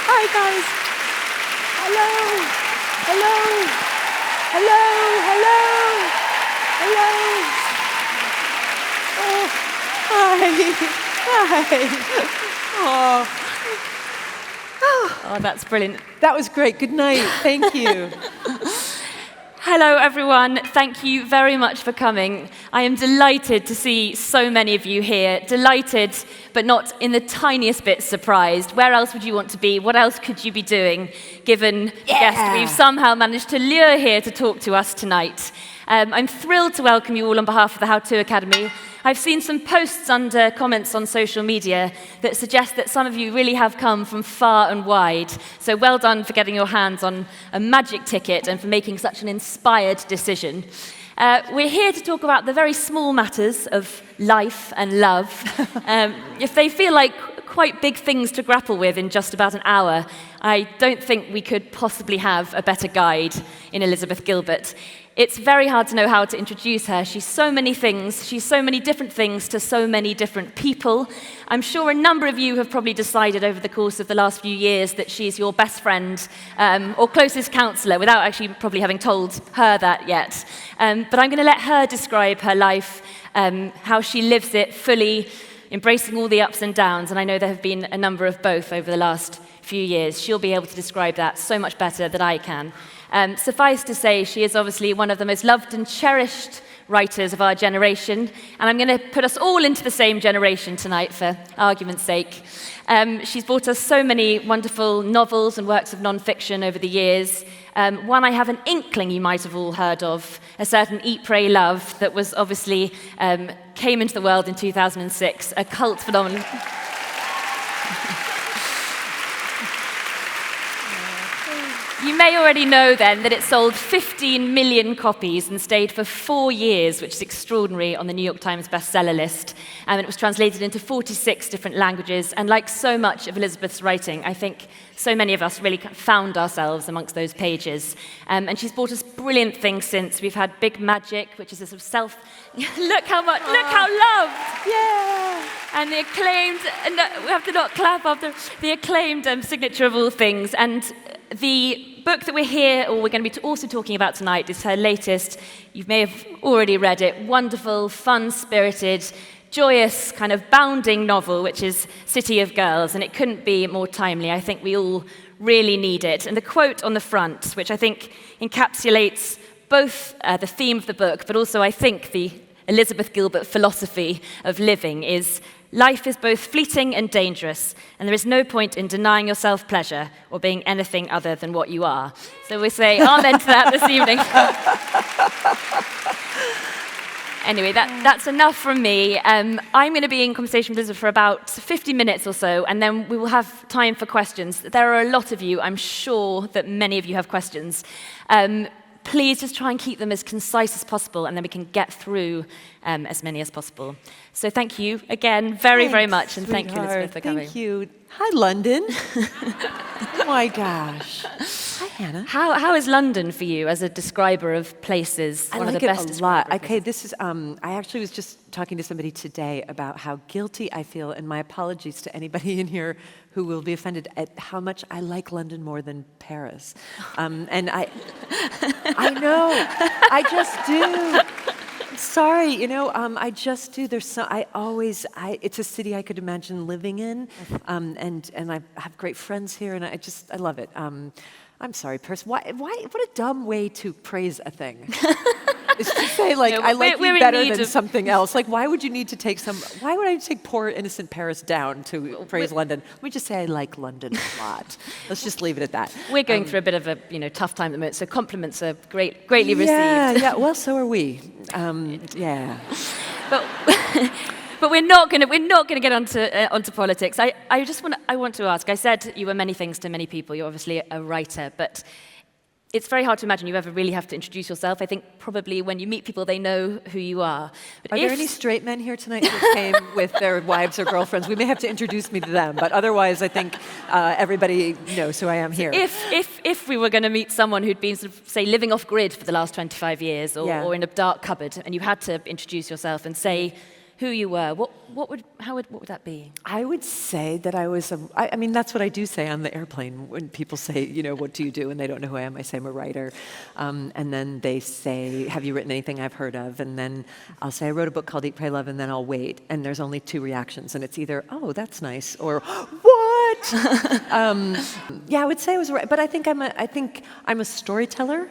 Hi, guys. Hello. Hello. Hello. Hello. Hello. Oh, hi. Hi. Oh. Oh, that's brilliant. That was great. Good night. Thank you. Hello, everyone. Thank you very much for coming. I am delighted to see so many of you here. Delighted, but not in the tiniest bit surprised. Where else would you want to be? What else could you be doing, given the guest we've somehow managed to lure here to talk to us tonight? I'm thrilled to welcome you all on behalf of the How To Academy. I've seen some posts under comments on social media that suggest that some of you really have come from far and wide. So well done for getting your hands on a magic ticket and for making such an inspired decision. We're here to talk about the very small matters of life and love. If they feel like quite big things to grapple with in just about an hour, I don't think we could possibly have a better guide in Elizabeth Gilbert. It's very hard to know how to introduce her. She's so many things. She's so many different things to so many different people. I'm sure a number of you have probably decided over the course of the last few years that she's your best friend or closest counselor without actually probably having told her that yet. But I'm going to let her describe her life, how she lives it fully, embracing all the ups and downs. And I know there have been a number of both over the last few years. She'll be able to describe that so much better than I can. Suffice to say, she is obviously one of the most loved and cherished writers of our generation, and I'm going to put us all into the same generation tonight for argument's sake. She's brought us so many wonderful novels and works of non-fiction over the years. One I have an inkling you might have all heard of, a certain Eat, Pray, Love, that was obviously came into the world in 2006, a cult phenomenon. You may already know then that it sold 15 million copies and stayed for 4 years, which is extraordinary, on the New York Times bestseller list. And it was translated into 46 different languages. And like so much of Elizabeth's writing, I think so many of us really found ourselves amongst those pages. And she's brought us brilliant things since. We've had Big Magic, which is a sort of look how loved! Yeah! And the acclaimed, we have to not clap after, the acclaimed signature of all things. And the book that we're here, or we're going to be also talking about tonight, is her latest. You may have already read it. Wonderful, fun-spirited, joyous, kind of bounding novel, which is City of Girls, and it couldn't be more timely. I think we all really need it. And the quote on the front, which I think encapsulates both the theme of the book, but also I think the Elizabeth Gilbert philosophy of living, is: life is both fleeting and dangerous, and there is no point in denying yourself pleasure or being anything other than what you are. So we say amen to that this evening. Anyway, that's enough from me. I'm going to be in conversation with Elizabeth for about 50 minutes or so, and then we will have time for questions. There are a lot of you. I'm sure that many of you have questions. Please just try and keep them as concise as possible, and then we can get through as many as possible. So thank you again very, very much, and thank you, Elizabeth, for coming. Thank you. Hi, London. Oh my gosh. Hi, Hannah. How is London for you as a describer of places? I One like of the best it a lot. describers. Okay, this is. I actually was just talking to somebody today about how guilty I feel, and my apologies to anybody in here who will be offended at how much I like London more than Paris. And I know, I just do. Sorry, I just do. It's a city I could imagine living in, and I have great friends here, and I love it. I'm sorry, Paris. Why? What a dumb way to praise a thing. Is to say, like, I like you better than something else. Like, why would you need to why would I take poor innocent Paris down to praise London? Let me just say I like London a lot. Let's just leave it at that. We're going through a bit of a tough time at the moment, so compliments are greatly received. Yeah, well, so are we. Yeah. But we're not going to get onto politics. I want to ask. I said you were many things to many people. You're obviously a writer, but it's very hard to imagine you ever really have to introduce yourself. I think probably when you meet people, they know who you are. But are there any straight men here tonight who came with their wives or girlfriends? We may have to introduce me to them, but otherwise, I think everybody knows who I am here. If we were going to meet someone who'd been, sort of, say, living off grid for the last 25 years, or in a dark cupboard, and you had to introduce yourself and say who you were, what would that be? I would say that I mean, that's what I do say on the airplane when people say, what do you do? And they don't know who I am. I say I'm a writer. And then they say, have you written anything I've heard of? And then I'll say, I wrote a book called Eat, Pray, Love, and then I'll wait. And there's only 2 reactions. And it's either, oh, that's nice, or, what? Yeah, I would say I was a writer. But I think I'm a storyteller.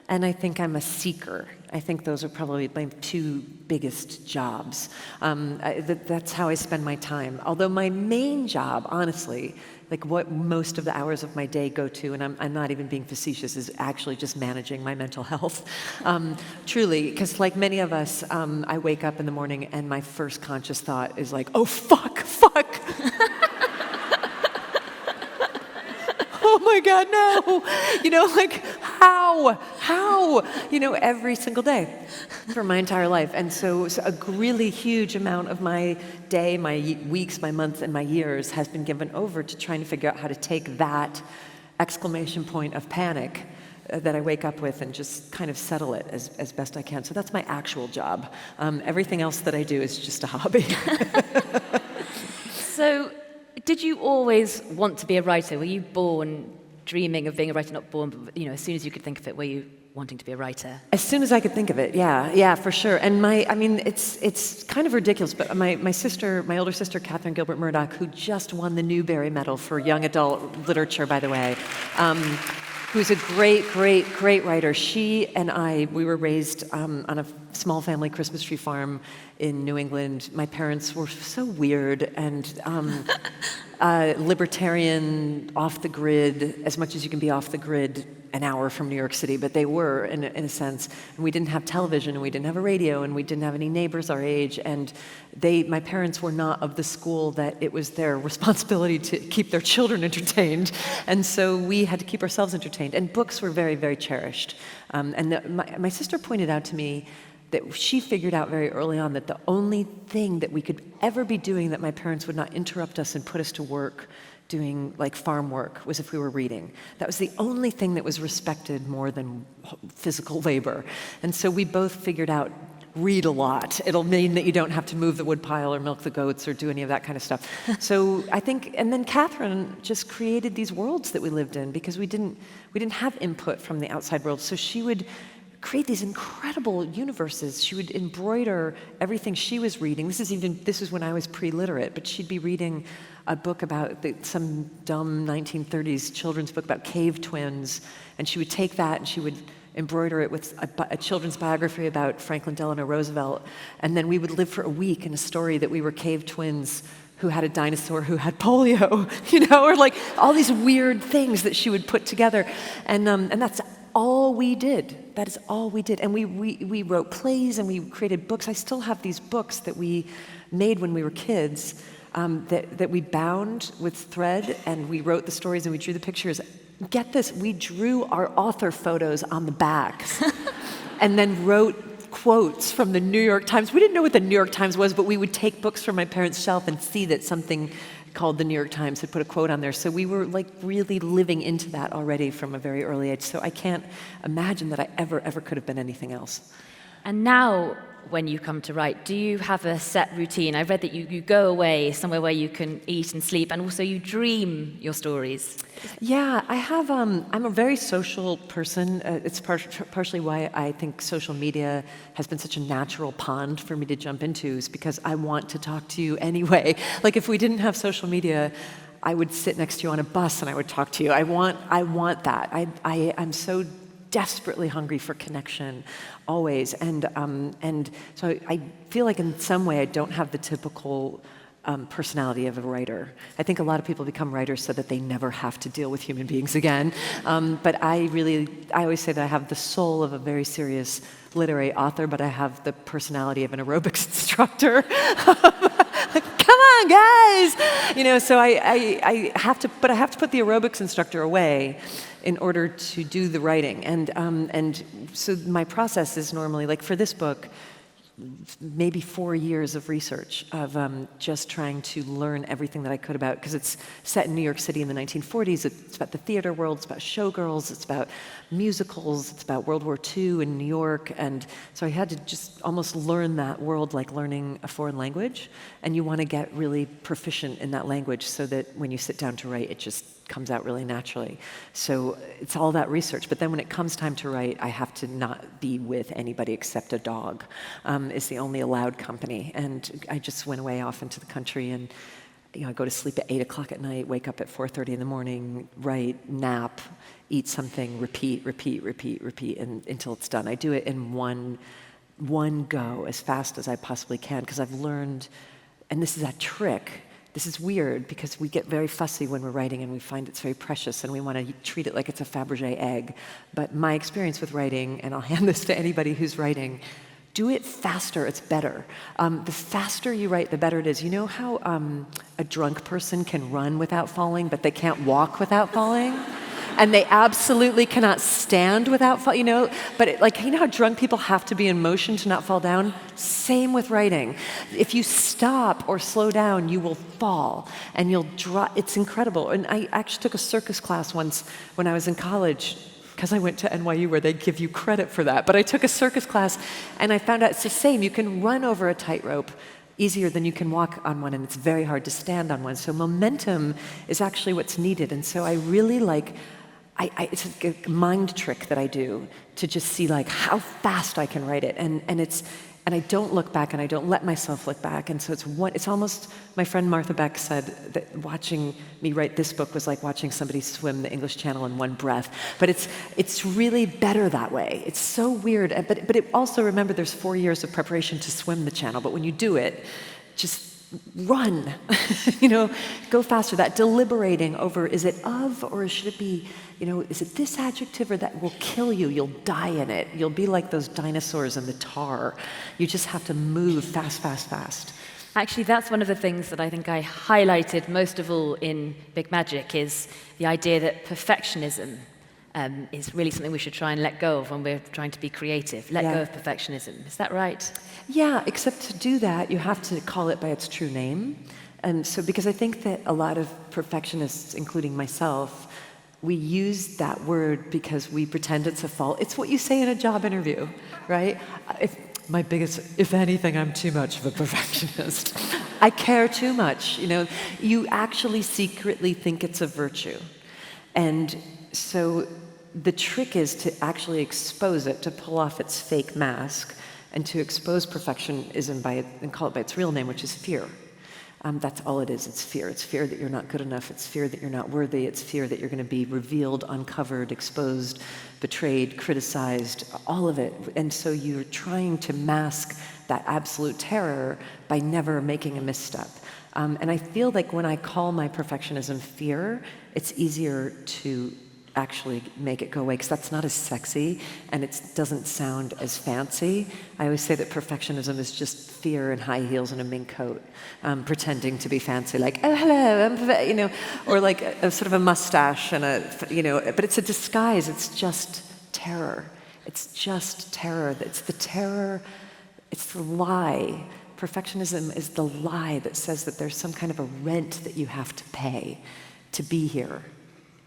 And I think I'm a seeker. I think those are probably my 2 biggest jobs. That's how I spend my time. Although my main job, honestly, like what most of the hours of my day go to, and I'm not even being facetious, is actually just managing my mental health. Truly, because like many of us, I wake up in the morning and my first conscious thought is like, oh, fuck. Oh my God, no. Like, how? Every single day for my entire life. And so a really huge amount of my day, my weeks, my months, and my years has been given over to trying to figure out how to take that exclamation point of panic that I wake up with and just kind of settle it as best I can. So that's my actual job. Everything else that I do is just a hobby. So, did you always want to be a writer? Were you born dreaming of being a writer? Not born, but as soon as you could think of it, were you wanting to be a writer? As soon as I could think of it, yeah, for sure. And it's kind of ridiculous, but my older sister, Catherine Gilbert Murdoch, who just won the Newbery Medal for young adult literature, by the way, who's a great writer. She and we were raised on a small family Christmas tree farm in New England. My parents were so weird and libertarian, off the grid, as much as you can be off the grid an hour from New York City, but they were, in a sense. And we didn't have television, and we didn't have a radio, and we didn't have any neighbors our age, and my parents were not of the school that it was their responsibility to keep their children entertained, and so we had to keep ourselves entertained, and books were very, very cherished. My sister pointed out to me that she figured out very early on that the only thing that we could ever be doing that my parents would not interrupt us and put us to work doing like farm work was if we were reading. That was the only thing that was respected more than physical labor. And so we both figured out, read a lot. It'll mean that you don't have to move the woodpile or milk the goats or do any of that kind of stuff. So I think, and then Catherine just created these worlds that we lived in because we didn't have input from the outside world. So she would create these incredible universes. She would embroider everything she was reading. This is when I was pre-literate, but she'd be reading a book about some dumb 1930s children's book about cave twins, and she would take that and she would embroider it with a children's biography about Franklin Delano Roosevelt, and then we would live for a week in a story that we were cave twins who had a dinosaur who had polio, or like all these weird things that she would put together, and that's all we did. That is all we did. And we wrote plays and we created books. I still have these books that we made when we were kids that we bound with thread, and we wrote the stories and we drew the pictures. Get this, we drew our author photos on the backs and then wrote quotes from the New York Times. We didn't know what the New York Times was, but we would take books from my parents' shelf and see that something called the New York Times had put a quote on there. So we were like really living into that already from a very early age. So I can't imagine that I ever could have been anything else. And now, when you come to write, do you have a set routine? I read that you go away somewhere where you can eat and sleep, and also you dream your stories. Yeah, I have. I'm a very social person. It's partially why I think social media has been such a natural pond for me to jump into, is because I want to talk to you anyway. Like if we didn't have social media, I would sit next to you on a bus and I would talk to you. I want that. I'm so desperately hungry for connection, always, and so I feel like in some way I don't have the typical personality of a writer. I think a lot of people become writers so that they never have to deal with human beings again. But I always say that I have the soul of a very serious literary author, but I have the personality of an aerobics instructor. Come on, guys! So I have to put the aerobics instructor away in order to do the writing. And so my process is normally, like for this book, maybe 4 years of research of just trying to learn everything that I could about, because it's set in New York City in the 1940s. It's about the theater world, it's about showgirls, it's about musicals, it's about World War II in New York. And so I had to just almost learn that world like learning a foreign language. And you want to get really proficient in that language so that when you sit down to write, it just comes out really naturally. So it's all that research. But then when it comes time to write, I have to not be with anybody except a dog. Is the only allowed company. And I just went away off into the country, and I go to sleep at 8 o'clock at night, wake up at 4:30 in the morning, write, nap, eat something, repeat, until it's done. I do it in one go as fast as I possibly can, because I've learned, and this is a trick. This is weird because we get very fussy when we're writing, and we find it's very precious, and we want to treat it like it's a Fabergé egg. But my experience with writing, and I'll hand this to anybody who's writing, do it faster, it's better. The faster you write, the better it is. You know how a drunk person can run without falling, but they can't walk without falling? And they absolutely cannot stand without falling, But you know how drunk people have to be in motion to not fall down? Same with writing. If you stop or slow down, you will fall, and you'll drop. It's incredible. And I actually took a circus class once when I was in college, because I went to NYU where they give you credit for that. But I took a circus class, and I found out it's the same. You can run over a tightrope easier than you can walk on one, and it's very hard to stand on one. So momentum is actually what's needed. And so I really it's a mind trick that I do to just see how fast I can write it. And I don't look back, and I don't let myself look back. And so it's almost, my friend Martha Beck said that watching me write this book was like watching somebody swim the English Channel in one breath. But it's really better that way. It's so weird. But it also, remember, there's 4 years of preparation to swim the channel. But when you do it, just run, go faster. That deliberating over, is it of, or should it be, is it this adjective, or that will kill you? You'll die in it. You'll be like those dinosaurs in the tar. You just have to move fast. Actually, that's one of the things that I think I highlighted most of all in Big Magic, is the idea that perfectionism is really something we should try and let go of when we're trying to be creative. Let go of perfectionism. Is that right? Yeah, except to do that, you have to call it by its true name. And so, because I think that a lot of perfectionists, including myself, we use that word because we pretend it's a fault. It's what you say in a job interview, right? If anything, I'm too much of a perfectionist. I care too much, You actually secretly think it's a virtue. And so the trick is to actually expose it, to pull off its fake mask, and to expose perfectionism and call it by its real name, which is fear. That's all it is. It's fear. It's fear that you're not good enough. It's fear that you're not worthy. It's fear that you're going to be revealed, uncovered, exposed, betrayed, criticized, all of it. And so you're trying to mask that absolute terror by never making a misstep. And I feel like when I call my perfectionism fear, it's easier to actually make it go away, because that's not as sexy, and it doesn't sound as fancy. I always say that perfectionism is just fear in high heels and a mink coat, pretending to be fancy, like, oh, hello, or like a sort of a mustache and but it's a disguise. It's just terror. It's just terror. It's the terror, it's the lie. Perfectionism is the lie that says that there's some kind of a rent that you have to pay to be here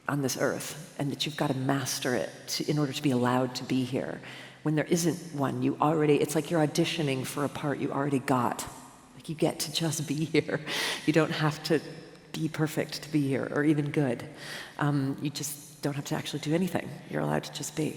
on this earth, and that you've got to master it in order to be allowed to be here. When there isn't one, it's like you're auditioning for a part you already got. Like, you get to just be here. You don't have to be perfect to be here, or even good. You just don't have to actually do anything. You're allowed to just be.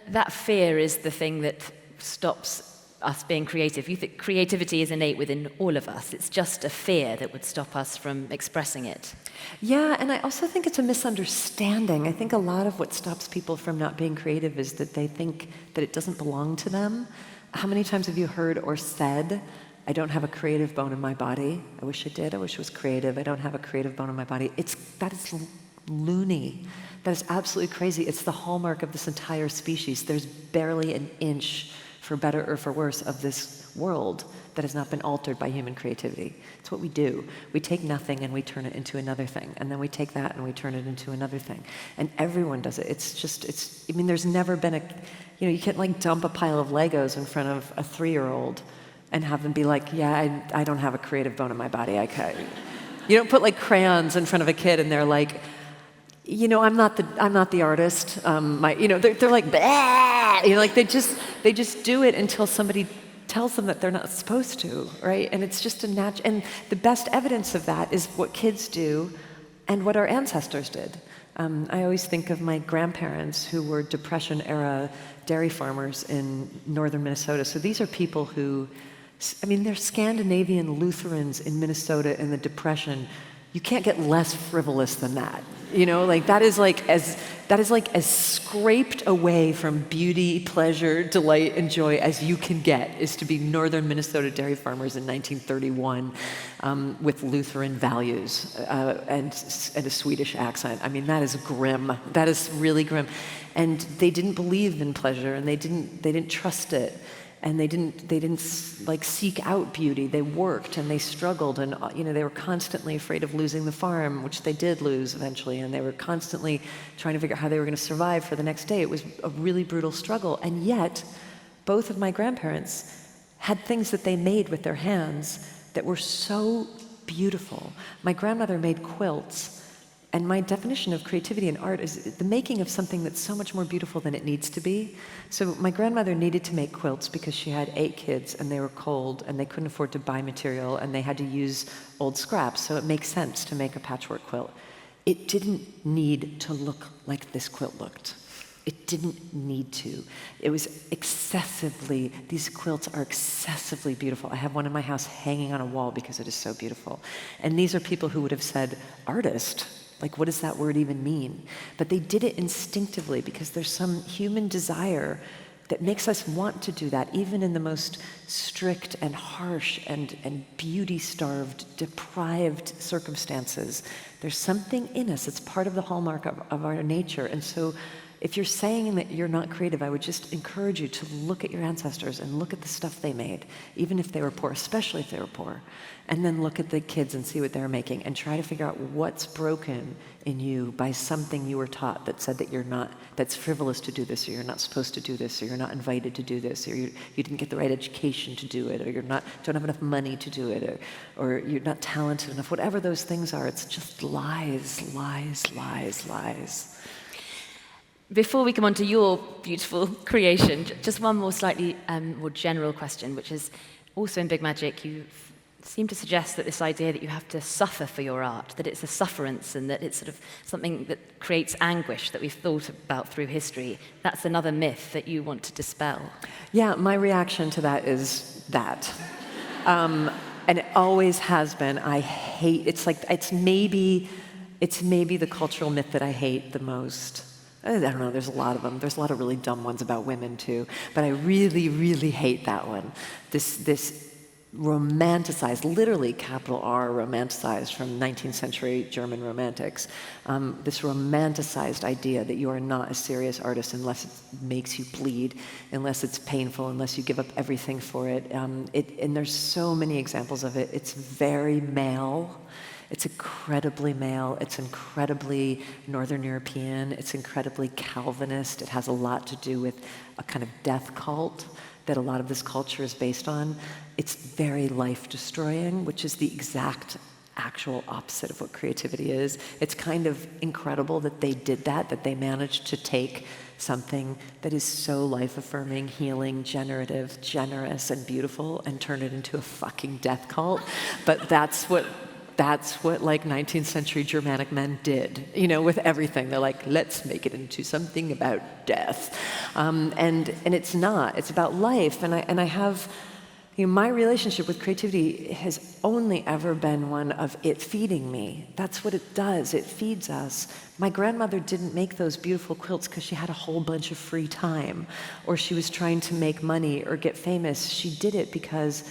That fear is the thing that stops us being creative. You think creativity is innate within all of us. It's just a fear that would stop us from expressing it. Yeah, and I also think it's a misunderstanding. I think a lot of what stops people from not being creative is that they think that it doesn't belong to them. How many times have you heard or said, I don't have a creative bone in my body. I wish I did. I wish I was creative. I don't have a creative bone in my body. That is loony. That is absolutely crazy. It's the hallmark of this entire species. There's barely an inch, for better or for worse, of this world that has not been altered by human creativity. It's what we do. We take nothing and we turn it into another thing, and then we take that and we turn it into another thing. And everyone does it. I mean, there's never been you can't like dump a pile of Legos in front of a 3-year-old and have them be like, yeah, I don't have a creative bone in my body. You don't put like crayons in front of a kid and they're like, I'm not the artist. They're like, bah! Like they just do it until somebody tells them that they're not supposed to, right? And it's just a natural. And the best evidence of that is what kids do, and what our ancestors did. I always think of my grandparents, who were Depression-era dairy farmers in northern Minnesota. So these are people who, they're Scandinavian Lutherans in Minnesota in the Depression. You can't get less frivolous than that. That is like as scraped away from beauty, pleasure, delight, and joy as you can get, is to be northern Minnesota dairy farmers in 1931 with Lutheran values and a Swedish accent. That is grim. That is really grim. And they didn't believe in pleasure, and they didn't trust it. And they didn't seek out beauty. They worked and they struggled, and they were constantly afraid of losing the farm, which they did lose eventually, and they were constantly trying to figure out how they were going to survive for the next day. It was a really brutal struggle, and yet both of my grandparents had things that they made with their hands that were so beautiful. My grandmother made quilts. And my definition of creativity and art is the making of something that's so much more beautiful than it needs to be. So my grandmother needed to make quilts because she had 8 kids and they were cold and they couldn't afford to buy material and they had to use old scraps. So it makes sense to make a patchwork quilt. It didn't need to look like this quilt looked. It didn't need to. It was these quilts are excessively beautiful. I have one in my house hanging on a wall because it is so beautiful. And these are people who would have said, artist? Like, what does that word even mean? But they did it instinctively because there's some human desire that makes us want to do that, even in the most strict and harsh and beauty-starved, deprived circumstances. There's something in us. It's part of the hallmark of our nature. And so if you're saying that you're not creative, I would just encourage you to look at your ancestors and look at the stuff they made, even if they were poor, especially if they were poor, and then look at the kids and see what they're making and try to figure out what's broken in you by something you were taught that said that that's frivolous to do this, or you're not supposed to do this, or you're not invited to do this, or you didn't get the right education to do it, or don't have enough money to do it, or you're not talented enough. Whatever those things are, it's just lies, lies, lies, lies. Before we come on to your beautiful creation, just one more slightly more general question, which is also in Big Magic, you seem to suggest that this idea that you have to suffer for your art, that it's a sufferance and that it's sort of something that creates anguish that we've thought about through history, that's another myth that you want to dispel. Yeah, my reaction to that is that. And it always has been. I hate, it's maybe the cultural myth that I hate the most. I don't know, there's a lot of them. There's a lot of really dumb ones about women too, but I really, really hate that one. This romanticized, literally capital R romanticized from 19th century German romantics, this romanticized idea that you are not a serious artist unless it makes you bleed, unless it's painful, unless you give up everything for it. And there's so many examples of it. It's very male. It's incredibly male, it's incredibly Northern European, it's incredibly Calvinist. It has a lot to do with a kind of death cult that a lot of this culture is based on. It's very life-destroying, which is the exact actual opposite of what creativity is. It's kind of incredible that they did that they managed to take something that is so life-affirming, healing, generative, generous, and beautiful and turn it into a fucking death cult. But that's what like 19th century Germanic men did, with everything. They're like, let's make it into something about death. And it's not, it's about life. And I have, my relationship with creativity has only ever been one of it feeding me. That's what it does, it feeds us. My grandmother didn't make those beautiful quilts because she had a whole bunch of free time, or she was trying to make money or get famous. She did it because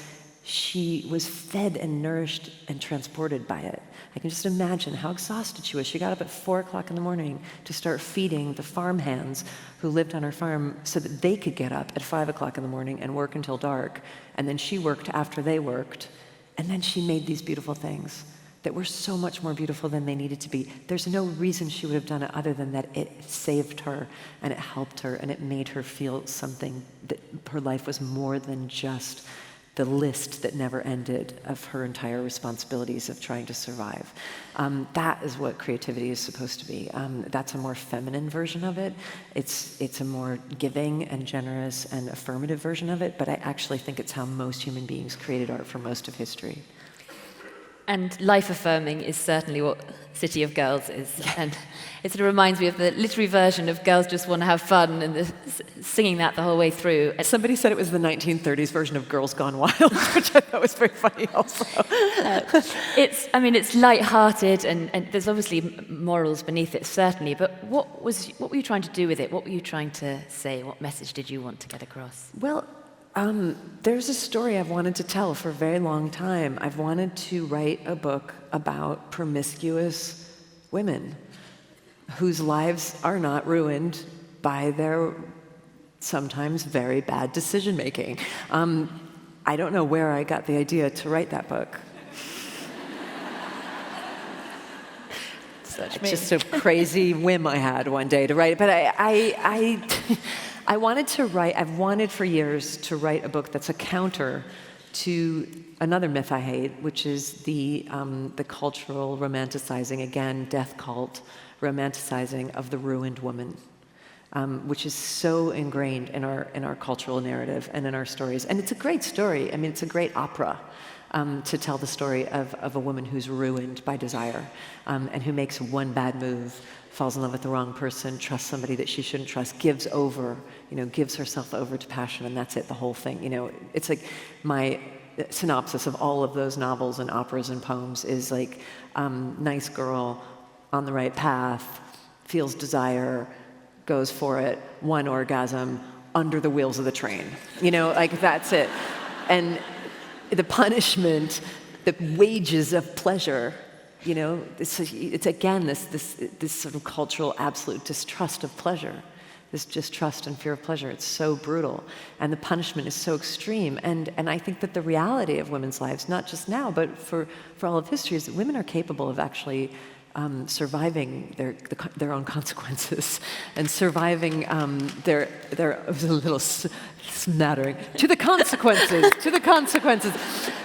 she was fed and nourished and transported by it. I can just imagine how exhausted she was. She got up at 4 o'clock in the morning to start feeding the farm hands who lived on her farm so that they could get up at 5 o'clock in the morning and work until dark. And then she worked after they worked. And then she made these beautiful things that were so much more beautiful than they needed to be. There's no reason she would have done it other than that it saved her and it helped her and it made her feel something, that her life was more than just the list that never ended of her entire responsibilities of trying to survive. That is what creativity is supposed to be. That's a more feminine version of it. It's a more giving and generous and affirmative version of it, but I actually think it's how most human beings created art for most of history. And life-affirming is certainly what City of Girls is. And it sort of reminds me of the literary version of Girls Just Want to Have Fun and singing that the whole way through. Somebody said it was the 1930s version of Girls Gone Wild, which I thought was very funny also. It's light-hearted and there's obviously morals beneath it, certainly. But what were you trying to do with it? What were you trying to say? What message did you want to get across? Well, there's a story I've wanted to tell for a very long time. I've wanted to write a book about promiscuous women whose lives are not ruined by their sometimes very bad decision-making. I don't know where I got the idea to write that book. It's just a crazy whim I had one day to write it. But I wanted to write, I've wanted for years to write a book that's a counter to another myth I hate, which is the cultural romanticizing, again, death cult romanticizing of the ruined woman, which is so ingrained in our cultural narrative and in our stories. And it's a great story. I mean, it's a great opera to tell the story of a woman who's ruined by desire and who makes one bad move, falls in love with the wrong person, trusts somebody that she shouldn't trust, gives herself over to passion, and that's it, the whole thing. It's like my synopsis of all of those novels and operas and poems is like, nice girl on the right path, feels desire, goes for it, one orgasm, under the wheels of the train. Like that's it. And the punishment, the wages of pleasure, it's again this sort of cultural absolute distrust of pleasure, this distrust and fear of pleasure. It's so brutal, and the punishment is so extreme. And I think that the reality of women's lives, not just now, but for all of history, is that women are capable of actually surviving their own consequences and surviving their it was a little smattering to the consequences,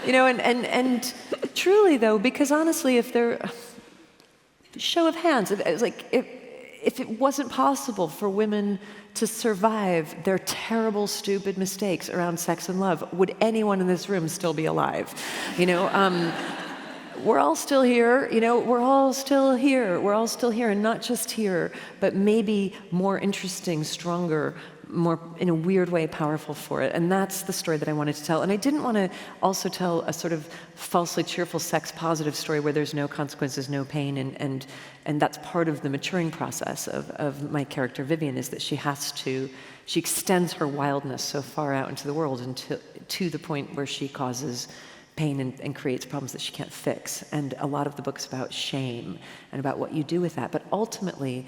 and truly though, because honestly, if they're show of hands, it was like if it wasn't possible for women to survive their terrible, stupid mistakes around sex and love, would anyone in this room still be alive? We're all still here, we're all still here, and not just here, but maybe more interesting, stronger, more, in a weird way, powerful for it. And that's the story that I wanted to tell. And I didn't want to also tell a sort of falsely cheerful, sex-positive story where there's no consequences, no pain, and that's part of the maturing process of my character, Vivian, is that she extends her wildness so far out into the world to the point where she causes pain and creates problems that she can't fix. And a lot of the book's about shame and about what you do with that. But ultimately,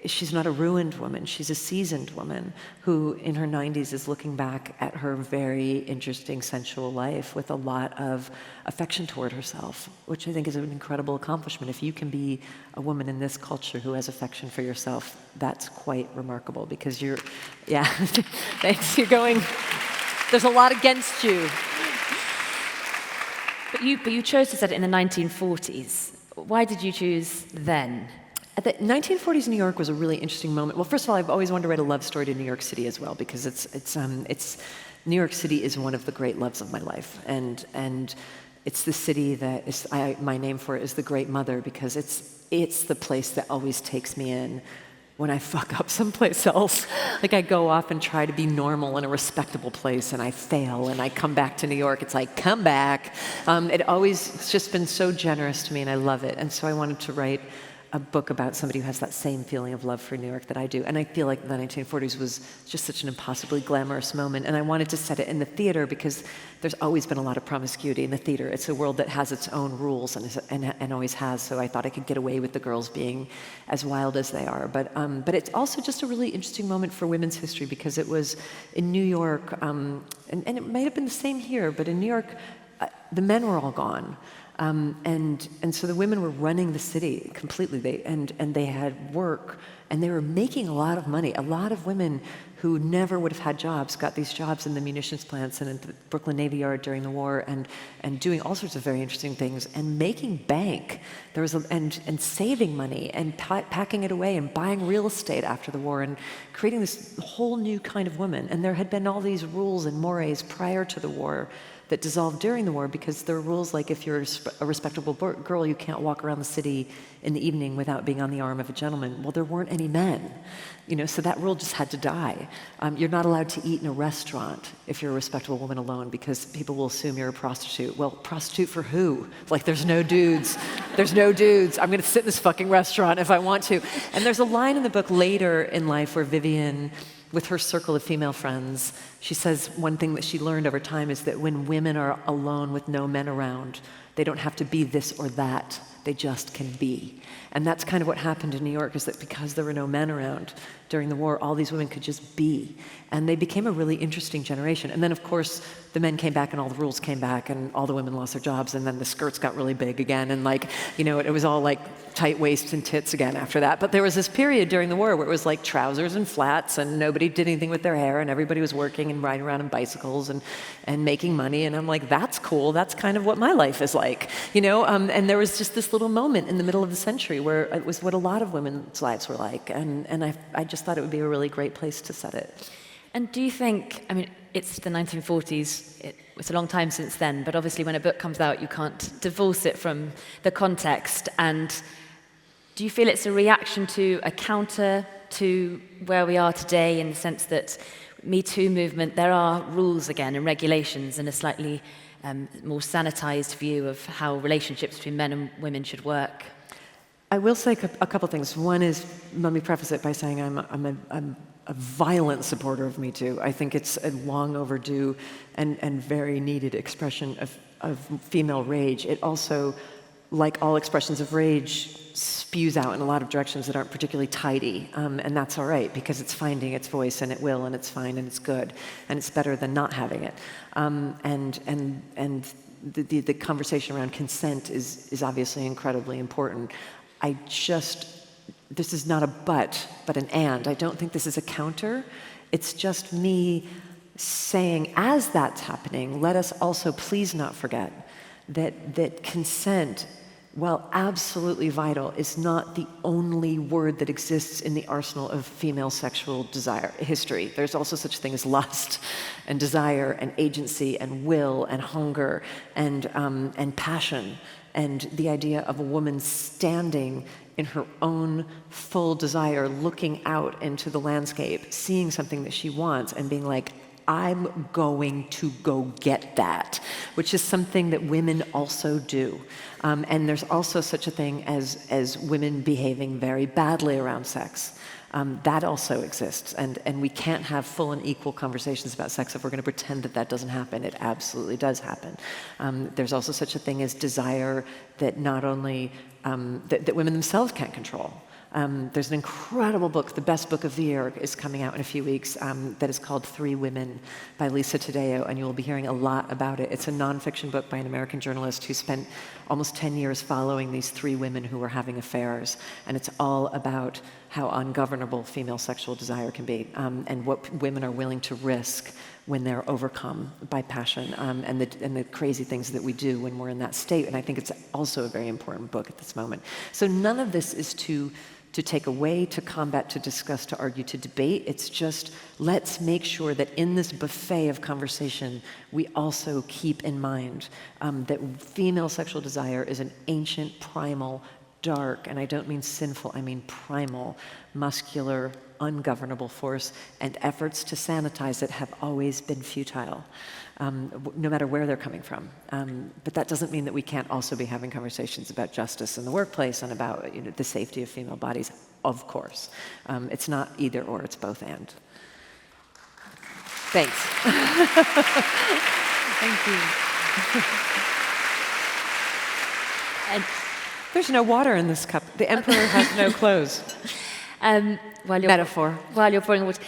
she's not a ruined woman. She's a seasoned woman who, in her 90s, is looking back at her very interesting, sensual life with a lot of affection toward herself, which I think is an incredible accomplishment. If you can be a woman in this culture who has affection for yourself, that's quite remarkable, because thanks, you're going, there's a lot against you. But you chose to set it in the 1940s. Why did you choose then? The 1940s New York was a really interesting moment. Well, first of all, I've always wanted to write a love story to New York City as well, because New York City is one of the great loves of my life, and it's the city that is my name for it is the Great Mother, because it's the place that always takes me in when I fuck up someplace else. Like, I go off and try to be normal in a respectable place, and I fail, and I come back to New York. It's like, come back. It's just been so generous to me, and I love it. And so I wanted to write a book about somebody who has that same feeling of love for New York that I do. And I feel like the 1940s was just such an impossibly glamorous moment. And I wanted to set it in the theater because there's always been a lot of promiscuity in the theater. It's a world that has its own rules and always has. So I thought I could get away with the girls being as wild as they are. But it's also just a really interesting moment for women's history because it was in New York, and it might have been the same here, but in New York, the men were all gone. And so the women were running the city completely. And they had work, and they were making a lot of money. A lot of women who never would have had jobs got these jobs in the munitions plants and in the Brooklyn Navy Yard during the war, and doing all sorts of very interesting things and making bank. There was and saving money and packing it away and buying real estate after the war and creating this whole new kind of woman. And there had been all these rules and mores prior to the war that dissolved during the war because there were rules like if you're a respectable girl, you can't walk around the city in the evening without being on the arm of a gentleman. Well, there weren't any men, so that rule just had to die. You're not allowed to eat in a restaurant if you're a respectable woman alone because people will assume you're a prostitute. Well, prostitute for who? Like, there's no dudes. There's no dudes. I'm going to sit in this fucking restaurant if I want to. And there's a line in the book later in life where Vivian, with her circle of female friends, she says one thing that she learned over time is that when women are alone with no men around, they don't have to be this or that, they just can be. And that's kind of what happened in New York, is that because there were no men around during the war, all these women could just be. And they became a really interesting generation. And then, of course, the men came back and all the rules came back and all the women lost their jobs and then the skirts got really big again and it was all like tight waists and tits again after that. But there was this period during the war where it was like trousers and flats and nobody did anything with their hair and everybody was working and riding around on bicycles and making money. And I'm like, that's cool. That's kind of what my life is like, and there was just this little moment in the middle of the century where it was what a lot of women's lives were like. And I just thought it would be a really great place to set it. And do you think, it's the 1940s, it's a long time since then, but obviously when a book comes out, you can't divorce it from the context. And do you feel it's a reaction to a counter to where we are today, in the sense that Me Too movement, there are rules again and regulations and a slightly more sanitized view of how relationships between men and women should work? I will say a couple things. One is, let me preface it by saying I'm a violent supporter of Me Too. I think it's a long overdue and very needed expression of female rage. It also, like all expressions of rage, spews out in a lot of directions that aren't particularly tidy, and that's all right because it's finding its voice and it will, and it's fine and it's good, and it's better than not having it. And the conversation around consent is obviously incredibly important. This is not a but an and. I don't think this is a counter. It's just me saying, as that's happening, let us also please not forget that consent, while absolutely vital, is not the only word that exists in the arsenal of female sexual desire history. There's also such a thing as lust and desire and agency and will and hunger and passion, and the idea of a woman standing in her own full desire, looking out into the landscape, seeing something that she wants and being like, I'm going to go get that, which is something that women also do. And there's also such a thing as women behaving very badly around sex. That also exists, and we can't have full and equal conversations about sex if we're going to pretend that doesn't happen. It absolutely does happen. There's also such a thing as desire that not only that women themselves can't control. There's an incredible book, the best book of the year, is coming out in a few weeks, that is called 3 Women by Lisa Taddeo, and you will be hearing a lot about it. It's a nonfiction book by an American journalist who spent almost 10 years following these 3 women who were having affairs, and it's all about how ungovernable female sexual desire can be, and what women are willing to risk when they're overcome by passion, and the crazy things that we do when we're in that state. And I think it's also a very important book at this moment. So none of this is to take away, to combat, to discuss, to argue, to debate. It's just, let's make sure that in this buffet of conversation, we also keep in mind that female sexual desire is an ancient, primal, dark, and I don't mean sinful, I mean primal, muscular, ungovernable force, and efforts to sanitize it have always been futile, no matter where they're coming from. But that doesn't mean that we can't also be having conversations about justice in the workplace and about the safety of female bodies, of course. It's not either or, it's both and. Thanks. Thank you. And there's no water in this cup. The emperor has no clothes. Metaphor. While you're pouring water,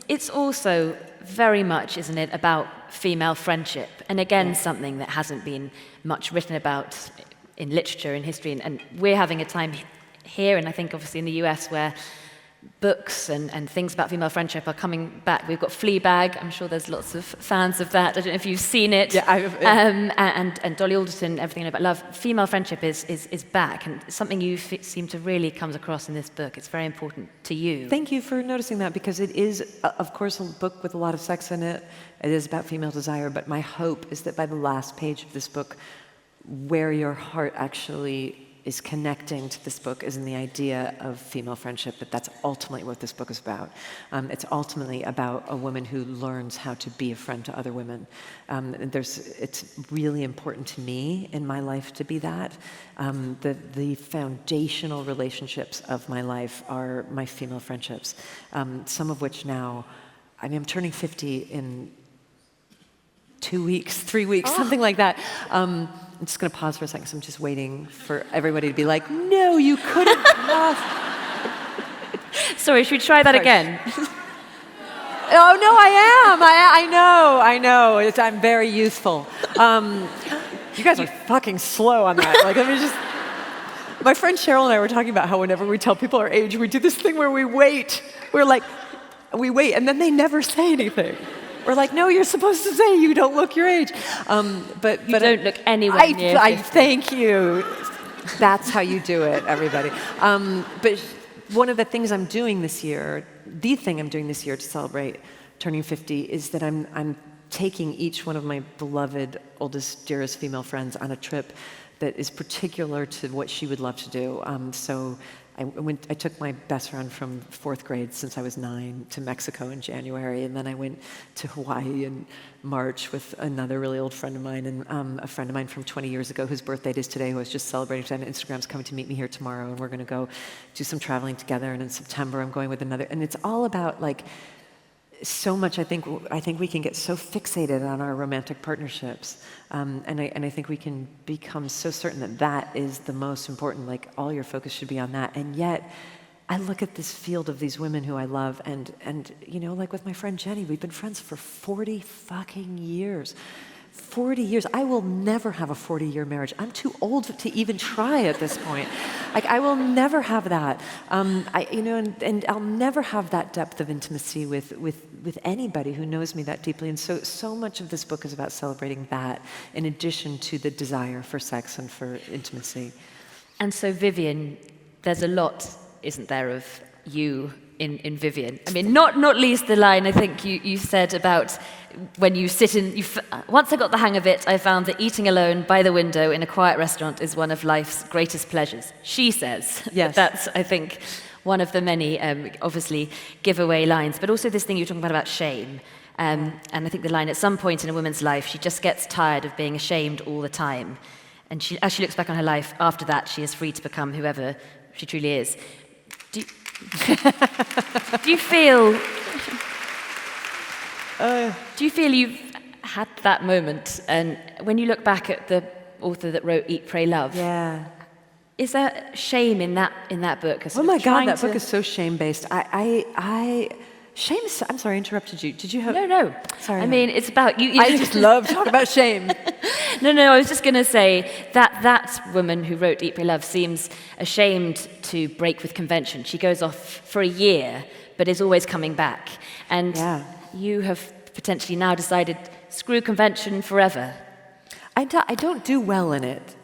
it's also very much, isn't it, about female friendship, and again, something that hasn't been much written about in literature, in history, and we're having a time here, and I think obviously in the US, where books and things about female friendship are coming back. We've got Fleabag. I'm sure there's lots of fans of that. I don't know if you've seen it. Yeah, and Dolly Alderton, Everything About Love. Female friendship is back, and something you seem to really comes across in this book. It's very important to you. Thank you for noticing that, because it is, of course, a book with a lot of sex in it. It is about female desire, but my hope is that by the last page of this book, where your heart actually is connecting to this book is in the idea of female friendship, that's ultimately what this book is about. It's ultimately about a woman who learns how to be a friend to other women. It's really important to me in my life to be that. The foundational relationships of my life are my female friendships, some of which now, I'm turning 50 in 2 weeks, 3 weeks, something like that. I'm just going to pause for a second, so I'm just waiting for everybody to be like, no, you couldn't pause. Sorry, should we try that again? Oh, no, I know. I'm very youthful. You guys are fucking slow on that. Like, let me just... My friend Cheryl and I were talking about how whenever we tell people our age, we do this thing where we wait. We wait, and then they never say anything. We're like, no, you're supposed to say you don't look your age. But you don't look anywhere near 50. Thank you. That's how you do it, everybody. But one of the things I'm doing this year, the thing I'm doing this year to celebrate turning 50, is that I'm taking each one of my beloved, oldest, dearest female friends on a trip that is particular to what she would love to do. So I took my best friend from 4th grade since I was 9 to Mexico in January, and then I went to Hawaii in March with another really old friend of mine, and a friend of mine from 20 years ago whose birthday it is today, who I was just celebrating, and Instagram's coming to meet me here tomorrow, and we're going to go do some traveling together, and in September I'm going with another, and it's all about like, so much, I think we can get so fixated on our romantic partnerships, and I think we can become so certain that that is the most important, like all your focus should be on that, and yet I look at this field of these women who I love, and like with my friend Jenny, we've been friends for 40 fucking years. 40 years. I will never have a 40-year marriage. I'm too old to even try at this point. Like, I will never have that. And I'll never have that depth of intimacy with anybody who knows me that deeply. And so much of this book is about celebrating that, in addition to the desire for sex and for intimacy. And so, Vivian, there's a lot, isn't there, of you in Vivian? I mean, not least the line I think you said about when you sit in... once I got the hang of it, I found that eating alone by the window in a quiet restaurant is one of life's greatest pleasures. She says. Yes. That's, I think, one of the many, obviously, giveaway lines. But also this thing you're talking about shame. And I think the line, at some point in a woman's life, she just gets tired of being ashamed all the time. And as she looks back on her life, after that, she is free to become whoever she truly is. Do you feel... do you feel you've had that moment? And when you look back at the author that wrote Eat, Pray, Love, yeah, is there shame in that book? Oh my God, that book is so shame-based. Shame is... I'm sorry, I interrupted you. Did you have... No. Sorry. I mean, it's about... you. I just love talking about shame. No, I was just going to say that woman who wrote Eat, Pray, Love seems ashamed to break with convention. She goes off for a year, but is always coming back. And you have potentially now decided, screw convention forever. I don't do well in it.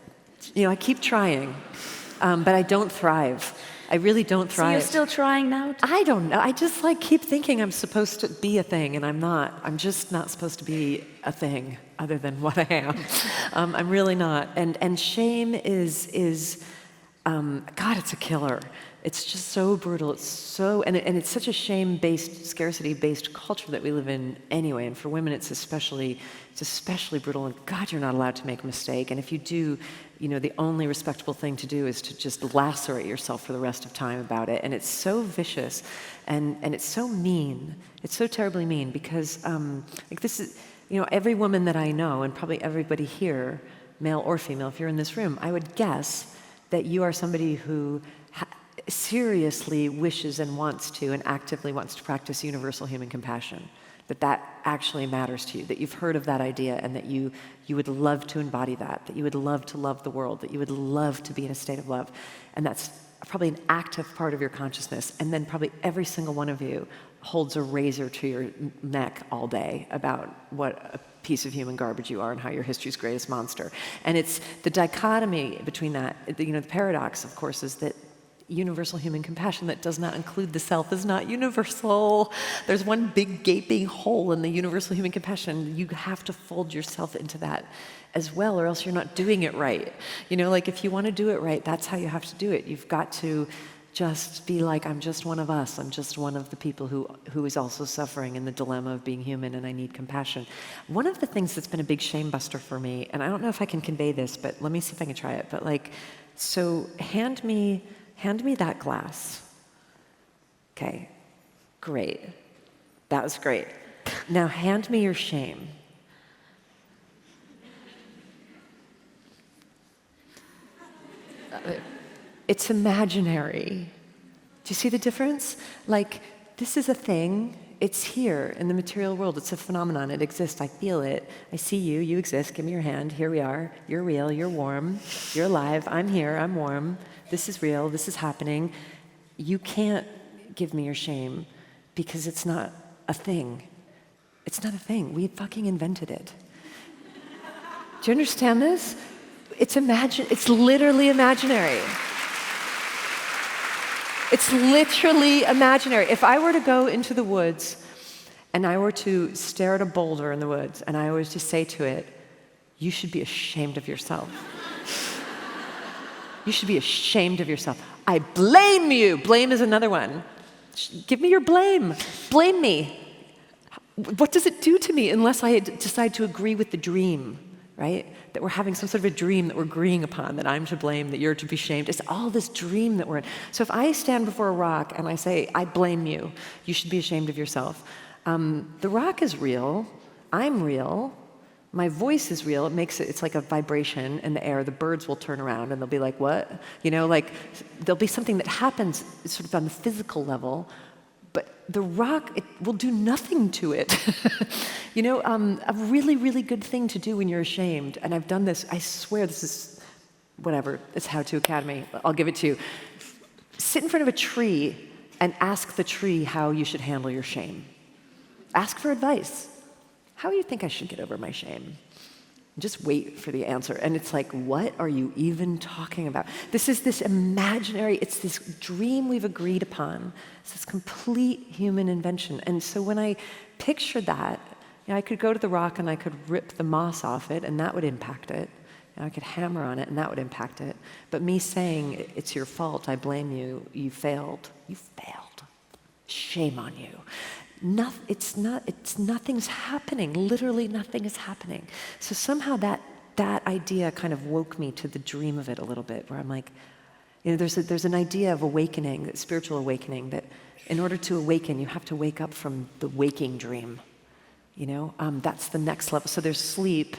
I keep trying, but I don't thrive. I really don't thrive. So you're still trying now? I don't know. I just keep thinking I'm supposed to be a thing, and I'm not. I'm just not supposed to be a thing other than what I am. I'm really not. And shame is God, it's a killer. It's just so brutal. It's so, and it's such a shame-based, scarcity-based culture that we live in anyway. And for women, it's especially brutal. And God, you're not allowed to make a mistake. And if you do, the only respectable thing to do is to just lacerate yourself for the rest of time about it. And it's so vicious, and it's so mean. It's so terribly mean because, this is, every woman that I know, and probably everybody here, male or female, if you're in this room, I would guess that you are somebody who seriously wishes and wants to and actively wants to practice universal human compassion, that actually matters to you, that you've heard of that idea and that you would love to embody that you would love to love the world, that you would love to be in a state of love. And that's probably an active part of your consciousness. And then probably every single one of you holds a razor to your neck all day about what a piece of human garbage you are and how you're history's greatest monster. And it's the dichotomy between that, the paradox, of course, is that universal human compassion that does not include the self is not universal. There's one big gaping hole in the universal human compassion. You have to fold yourself into that as well, or else you're not doing it right. If you want to do it right, that's how you have to do it. You've got to just be like, I'm just one of us. I'm just one of the people who is also suffering in the dilemma of being human, and I need compassion. One of the things that's been a big shame buster for me, and I don't know if I can convey this, but let me see if I can try it. But so hand me that glass. Okay, great. That was great. Now hand me your shame. It's imaginary. Do you see the difference? This is a thing. It's here in the material world. It's a phenomenon. It exists. I feel it. I see you. You exist. Give me your hand. Here we are. You're real. You're warm. You're alive. I'm here. I'm warm. This is real. This is happening. You can't give me your shame because it's not a thing. It's not a thing. We fucking invented it. Do you understand this? It's literally imaginary. It's literally imaginary. If I were to go into the woods and I were to stare at a boulder in the woods and I was to say to it, you should be ashamed of yourself. You should be ashamed of yourself. I blame you. Blame is another one. Give me your blame. Blame me. What does it do to me unless I decide to agree with the dream, right? That we're having some sort of a dream that we're agreeing upon, that I'm to blame, that you're to be shamed. It's all this dream that we're in. So if I stand before a rock and I say, I blame you, you should be ashamed of yourself. The rock is real. I'm real. My voice is real. It's like a vibration in the air. The birds will turn around and they'll be like, what? There'll be something that happens sort of on the physical level, but the rock, it will do nothing to it. A really, really good thing to do when you're ashamed, and I've done this, I swear this is, whatever, it's How To Academy, I'll give it to you. Sit in front of a tree and ask the tree how you should handle your shame. Ask for advice. How do you think I should get over my shame? Just wait for the answer. And it's like, what are you even talking about? This is this imaginary, it's this dream we've agreed upon. It's this complete human invention. And so when I pictured that, I could go to the rock and I could rip the moss off it, and that would impact it. And I could hammer on it, and that would impact it. But me saying, it's your fault, I blame you, you failed. You failed. Shame on you. Nothing's happening. Literally nothing is happening. So somehow that idea kind of woke me to the dream of it a little bit, where I'm like, there's an idea of awakening, spiritual awakening, that in order to awaken, you have to wake up from the waking dream. That's the next level. So there's sleep,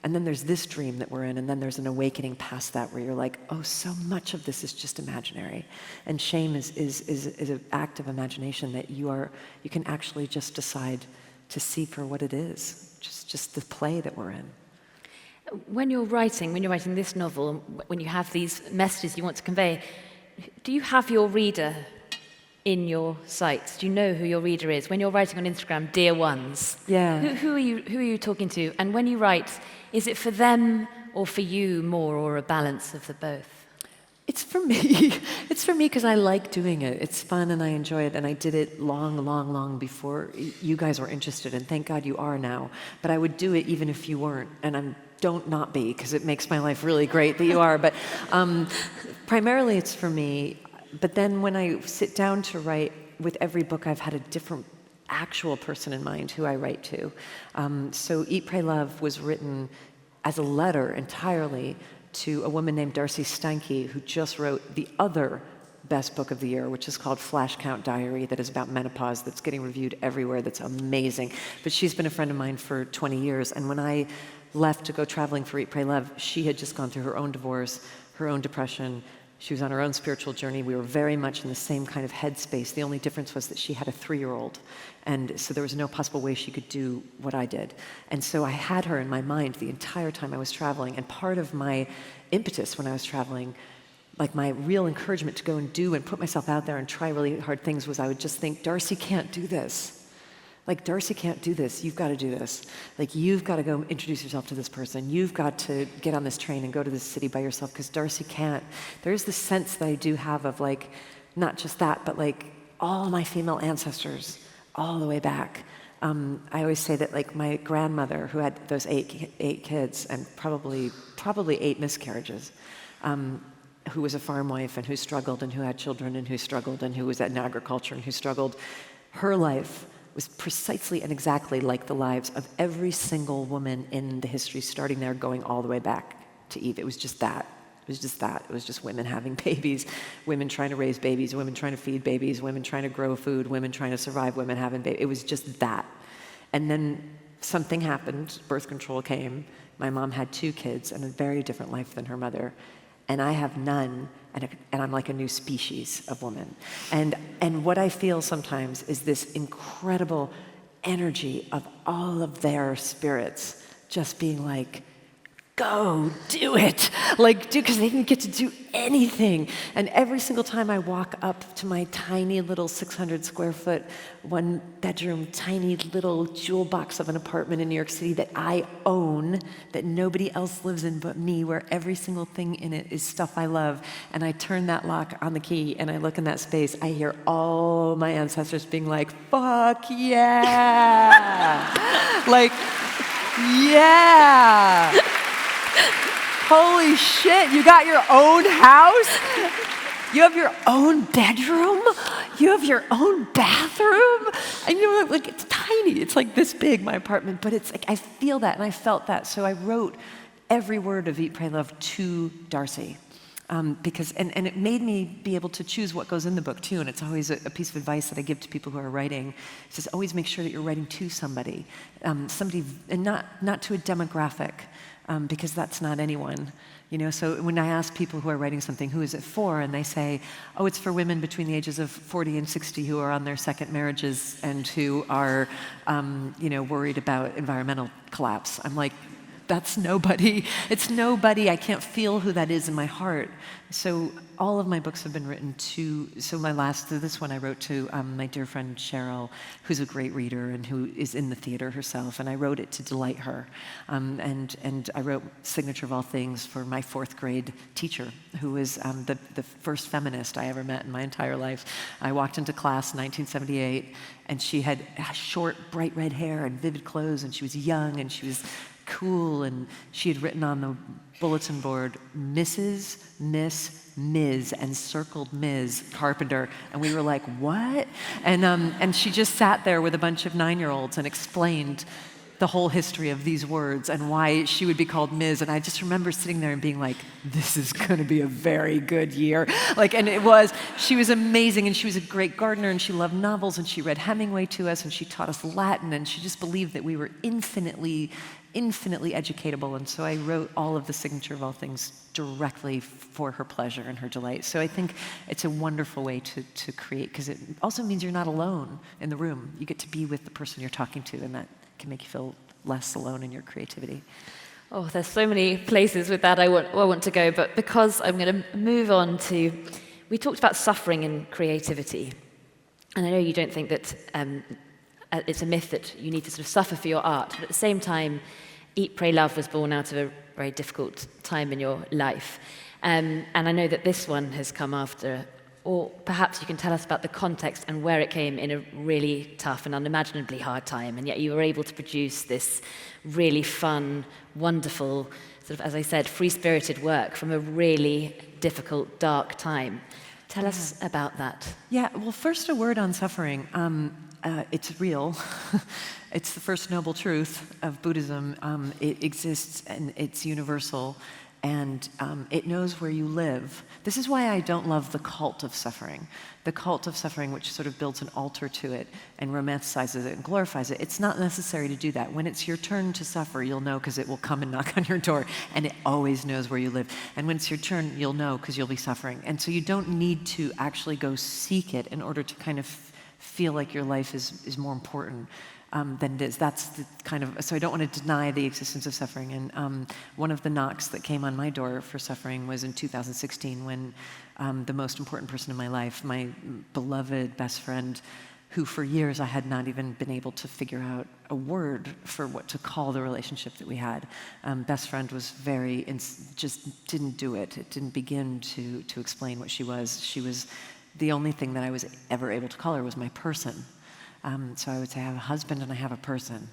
and then there's this dream that we're in, and then there's an awakening past that where you're like, oh, so much of this is just imaginary. And shame is an act of imagination that you can actually just decide to see for what it is, just the play that we're in. When you're writing this novel, when you have these messages you want to convey, do you have your reader in your sights? Do you know who your reader is? When you're writing on Instagram, dear ones, yeah. Who are you talking to? And when you write, is it for them or for you more, or a balance of the both? It's for me. It's for me because I like doing it. It's fun and I enjoy it, and I did it long before you guys were interested, and thank God you are now. But I would do it even if you weren't, and I'm don't not be, because it makes my life really great that you are. But primarily it's for me. But then when I sit down to write, with every book I've had a different actual person in mind who I write to. So Eat, Pray, Love was written as a letter entirely to a woman named Darcy Steinke, who just wrote the other best book of the year, which is called Flash Count Diary, that is about menopause, that's getting reviewed everywhere, that's amazing. But she's been a friend of mine for 20 years, and when I left to go traveling for Eat, Pray, Love, she had just gone through her own divorce, her own depression. She was on her own spiritual journey. We were very much in the same kind of headspace. The only difference was that she had a 3-year-old. And so there was no possible way she could do what I did. And so I had her in my mind the entire time I was traveling. And part of my impetus when I was traveling, like my real encouragement to go and do and put myself out there and try really hard things, was I would just think, Darcy can't do this. Like, Darcy can't do this. You've got to do this. Like, you've got to go introduce yourself to this person. You've got to get on this train and go to this city by yourself, because Darcy can't. There's this sense that I do have of, like, not just that, but, like, all my female ancestors all the way back. I always say that, like, my grandmother, who had those eight kids and probably 8 miscarriages, who was a farm wife and who struggled and who had children and who struggled and who was in agriculture and who struggled, her life was precisely and exactly like the lives of every single woman in the history, starting there, going all the way back to Eve. It was just that. It was just that. It was just women having babies, women trying to raise babies, women trying to feed babies, women trying to grow food, women trying to survive, women having babies. It was just that. And then something happened, birth control came, my mom had 2 kids and a very different life than her mother, and I have none, and I'm like a new species of woman. And what I feel sometimes is this incredible energy of all of their spirits just being like, go do it. Like, because they didn't get to do anything. And every single time I walk up to my tiny little 600 square foot, 1 bedroom, tiny little jewel box of an apartment in New York City that I own, that nobody else lives in but me, where every single thing in it is stuff I love, and I turn that lock on the key and I look in that space, I hear all my ancestors being like, fuck yeah. Like, yeah. Holy shit, you got your own house? You have your own bedroom? You have your own bathroom? And you know, like, it's tiny. It's like this big, my apartment, but it's like, I feel that and I felt that. So I wrote every word of Eat, Pray, Love to Darcy. Because it made me be able to choose what goes in the book too, and it's always a piece of advice that I give to people who are writing. It says, always make sure that you're writing to somebody, and not to a demographic, because that's not anyone. You know, so when I ask people who are writing something, who is it for? And they say, oh, it's for women between the ages of 40 and 60 who are on their second marriages and who are, worried about environmental collapse. I'm like, that's nobody. It's nobody. I can't feel who that is in my heart. So all of my books have been written to, this one I wrote to my dear friend Cheryl, who's a great reader and who is in the theater herself, and I wrote it to delight her. And I wrote Signature of All Things for my 4th grade teacher, who was the first feminist I ever met in my entire life. I walked into class in 1978, and she had short, bright red hair and vivid clothes, and she was young, and she was cool, and she had written on the bulletin board, Mrs., Miss, Ms., and circled Ms. Carpenter, and we were like, what? And she just sat there with a bunch of 9-year-olds and explained the whole history of these words and why she would be called Ms. And I just remember sitting there and being like, this is gonna be a very good year. Like, and it was, she was amazing, and she was a great gardener, and she loved novels, and she read Hemingway to us, and she taught us Latin, and she just believed that we were infinitely educatable. And so I wrote all of the Signature of All Things directly for her pleasure and her delight. So I think it's a wonderful way to create, because it also means you're not alone in the room. You get to be with the person you're talking to, and that can make you feel less alone in your creativity. Oh, there's so many places with that I want to go, but because I'm going to move on to, we talked about suffering and creativity, and I know you don't think that it's a myth that you need to sort of suffer for your art, but at the same time, Eat, Pray, Love was born out of a very difficult time in your life, and I know that this one has come after Or perhaps you can tell us about the context and where it came in a really tough and unimaginably hard time, and yet you were able to produce this really fun, wonderful, sort of, as I said, free-spirited work from a really difficult, dark time. Tell us about that. Yeah, well, first a word on suffering. It's real. It's the first noble truth of Buddhism. It exists and it's universal, and it knows where you live. This is why I don't love the cult of suffering. The cult of suffering, which sort of builds an altar to it and romanticizes it and glorifies it. It's not necessary to do that. When it's your turn to suffer, you'll know because it will come and knock on your door, and it always knows where you live. And when it's your turn, you'll know because you'll be suffering. And so you don't need to actually go seek it in order to kind of feel like your life is more important than it is. That's the kind of, so I don't want to deny the existence of suffering. And one of the knocks that came on my door for suffering was in 2016 when the most important person in my life, my beloved best friend, who for years I had not even been able to figure out a word for what to call the relationship that we had. Best friend was very, just didn't do it. It didn't begin to explain what she was. She was, the only thing that I was ever able to call her was my person. So I would say I have a husband and I have a person,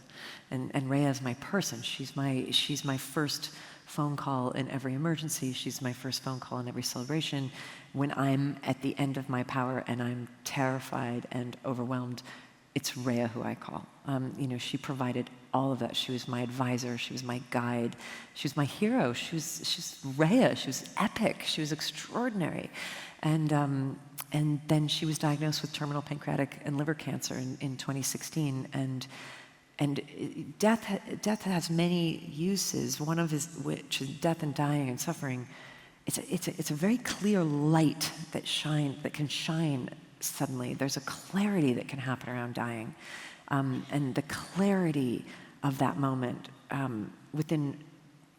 and Rhea is my person. She's my first phone call in every emergency. She's my first phone call in every celebration. When I'm at the end of my power and I'm terrified and overwhelmed, it's Rhea who I call. She provided all of that. She was my advisor. She was my guide. She was my hero. She's Rhea. She was epic. She was extraordinary. And then she was diagnosed with terminal pancreatic and liver cancer in 2016. And death has many uses. One of which is death and dying and suffering. It's a very clear light that can shine suddenly. There's a clarity that can happen around dying, and the clarity of that moment within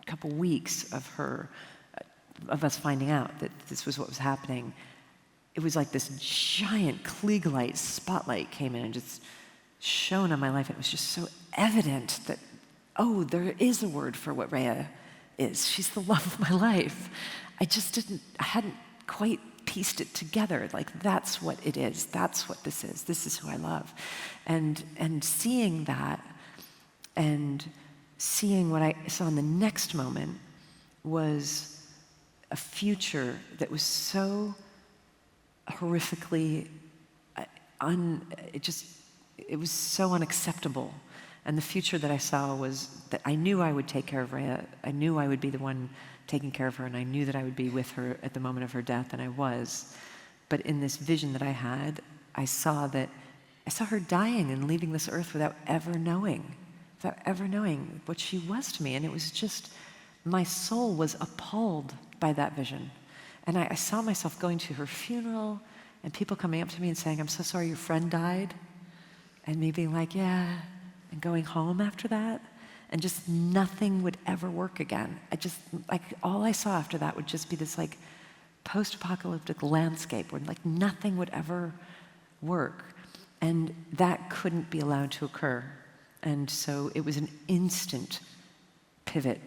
a couple weeks of us finding out that this was what was happening. It was like this giant Klieg light spotlight came in and just shone on my life. It was just so evident that, oh, there is a word for what Rhea is. She's the love of my life. I hadn't quite pieced it together. Like, that's what it is. That's what this is. This is who I love. And seeing that and seeing what I saw in the next moment was a future that was so horrifically it was so unacceptable. And the future that I saw was that I knew I would take care of Rhea. I knew I would be the one taking care of her, and I knew that I would be with her at the moment of her death, and I was. But in this vision that I had, I saw her dying and leaving this earth without ever knowing what she was to me. And it was just, my soul was appalled by that vision. And I saw myself going to her funeral and people coming up to me and saying, "I'm so sorry your friend died." And me being like, "Yeah," and going home after that. And just nothing would ever work again. All I saw after that would just be this like post-apocalyptic landscape where like nothing would ever work. And that couldn't be allowed to occur. And so it was an instant pivot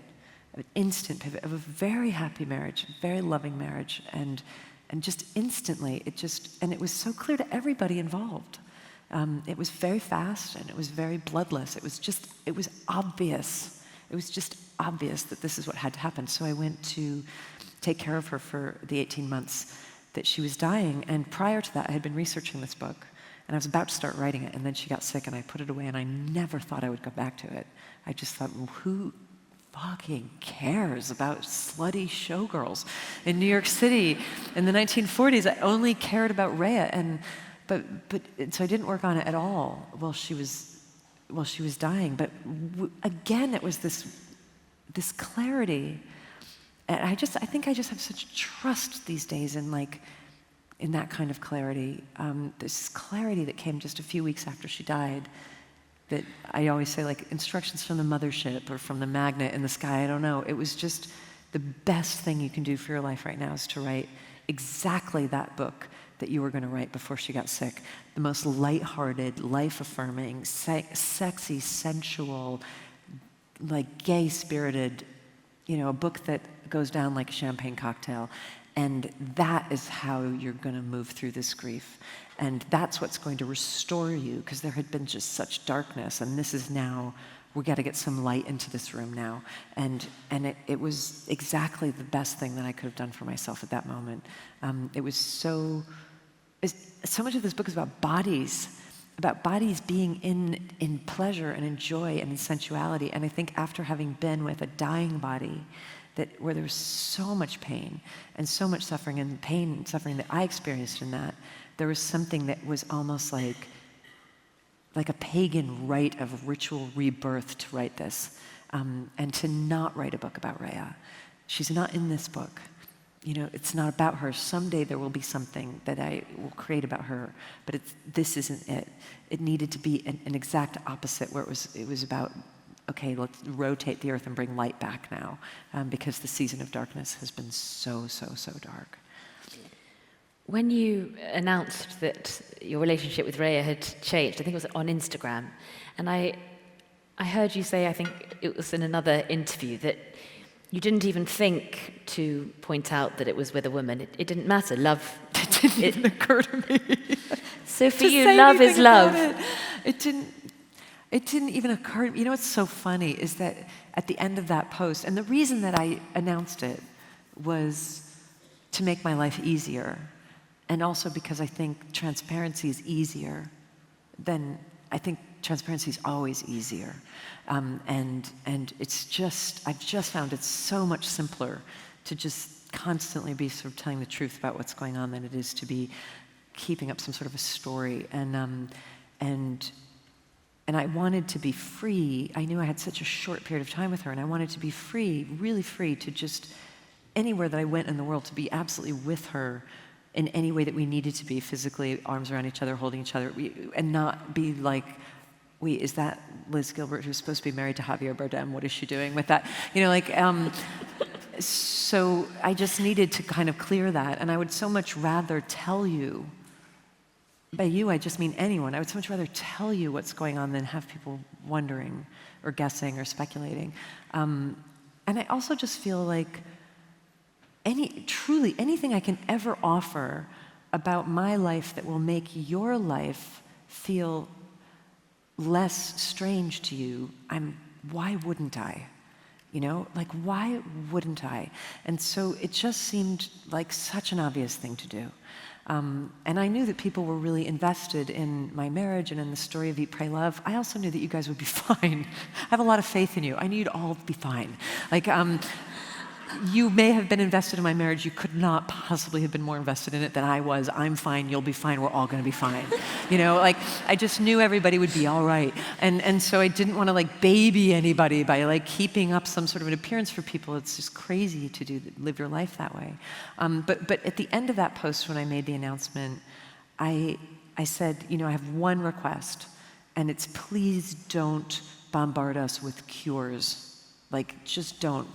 of a very happy marriage, very loving marriage, and just instantly, it was so clear to everybody involved. It was very fast and it was very bloodless. It was obvious. It was just obvious that this is what had to happen. So I went to take care of her for the 18 months that she was dying. And prior to that, I had been researching this book and I was about to start writing it. And then she got sick and I put it away and I never thought I would go back to it. I just thought, well, who fucking cares about slutty showgirls in New York City in the 1940s? I only cared about Rhea, but so I didn't work on it at all while she was dying. But again, it was this clarity, and I think I just have such trust these days in that kind of clarity. This clarity that came just a few weeks after she died. That I always say, like instructions from the mothership or from the magnet in the sky, I don't know. It was just the best thing you can do for your life right now is to write exactly that book that you were going to write before she got sick. The most lighthearted, life-affirming, sexy, sensual, like gay-spirited, a book that goes down like a champagne cocktail. And that is how you're going to move through this grief. And that's what's going to restore you, because there had been just such darkness, and this is now, we got to get some light into this room now. And it was exactly the best thing that I could have done for myself at that moment. It was so much of this book is about bodies being in pleasure and in joy and in sensuality. And I think after having been with a dying body, where there was so much pain and so much suffering, and pain and suffering that I experienced in that, there was something that was almost like a pagan rite of ritual rebirth to write this, and to not write a book about Rhea. She's not in this book. It's not about her. Someday there will be something that I will create about her, but this isn't it. It needed to be an exact opposite, where it was about, okay, let's rotate the earth and bring light back now, because the season of darkness has been so, so, so dark. When you announced that your relationship with Rhea had changed, I think it was on Instagram, and I heard you say, I think it was in another interview, that you didn't even think to point out that it was with a woman. It didn't matter. Love. It didn't even occur to me. So for you, love is love. It didn't even occur. What's so funny is that at the end of that post, and the reason that I announced it was to make my life easier, and also because I think transparency is easier than, I think transparency is always easier. And it's just, I've just found it so much simpler to just constantly be sort of telling the truth about what's going on than it is to be keeping up some sort of a story. And I wanted to be free. I knew I had such a short period of time with her, and I wanted to be free, really free, to just anywhere that I went in the world, to be absolutely with her in any way that we needed to be, physically, arms around each other, holding each other, and not be like, wait, is that Liz Gilbert, who's supposed to be married to Javier Bardem? What is she doing with that? So I just needed to kind of clear that, and I would so much rather tell you, by you I just mean anyone, I would so much rather tell you what's going on than have people wondering or guessing or speculating. And I also just feel like truly anything I can ever offer about my life that will make your life feel less strange to you, why wouldn't I? Why wouldn't I? And so it just seemed like such an obvious thing to do. And I knew that people were really invested in my marriage and in the story of Eat, Pray, Love. I also knew that you guys would be fine. I have a lot of faith in you. I knew you'd all be fine. You may have been invested in my marriage. You could not possibly have been more invested in it than I was. I'm fine, you'll be fine, we're all gonna be fine. I just knew everybody would be all right. And so I didn't wanna baby anybody by keeping up some sort of an appearance for people. It's just crazy to live your life that way. But at the end of that post, when I made the announcement, I said, I have one request, and it's please don't bombard us with cures. Just don't,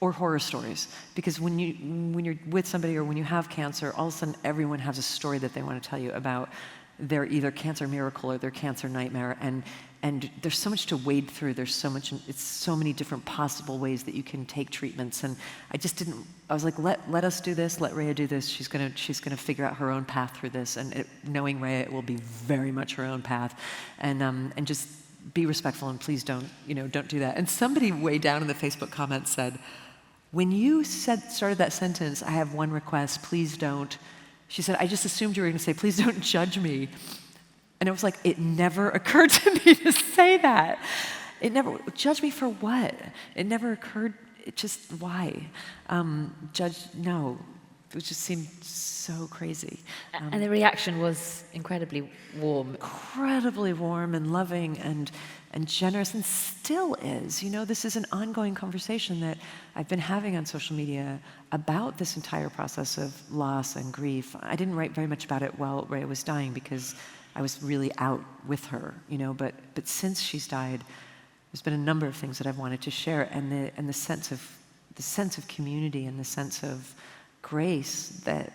or horror stories, because when you're with somebody or when you have cancer, all of a sudden everyone has a story that they want to tell you about their either cancer miracle or their cancer nightmare, and there's so much to wade through. It's so many different possible ways that you can take treatments, and I was like, let us do this, let Rhea do this. She's gonna figure out her own path through this, and knowing Rhea, it will be very much her own path, and just be respectful, and please don't do that. And somebody way down in the Facebook comments said, when you started that sentence, I have one request, please don't, she said, I just assumed you were going to say, please don't judge me. And it was like, it never occurred to me to say that. Judge me for what? It never occurred, why? No. It just seemed so crazy. And the reaction was incredibly warm. Incredibly warm and loving and generous, and still is. This is an ongoing conversation that I've been having on social media about this entire process of loss and grief. I didn't write very much about it while Rhea was dying because I was really out with her, but since she's died, there's been a number of things that I've wanted to share, and the sense of community and the sense of grace that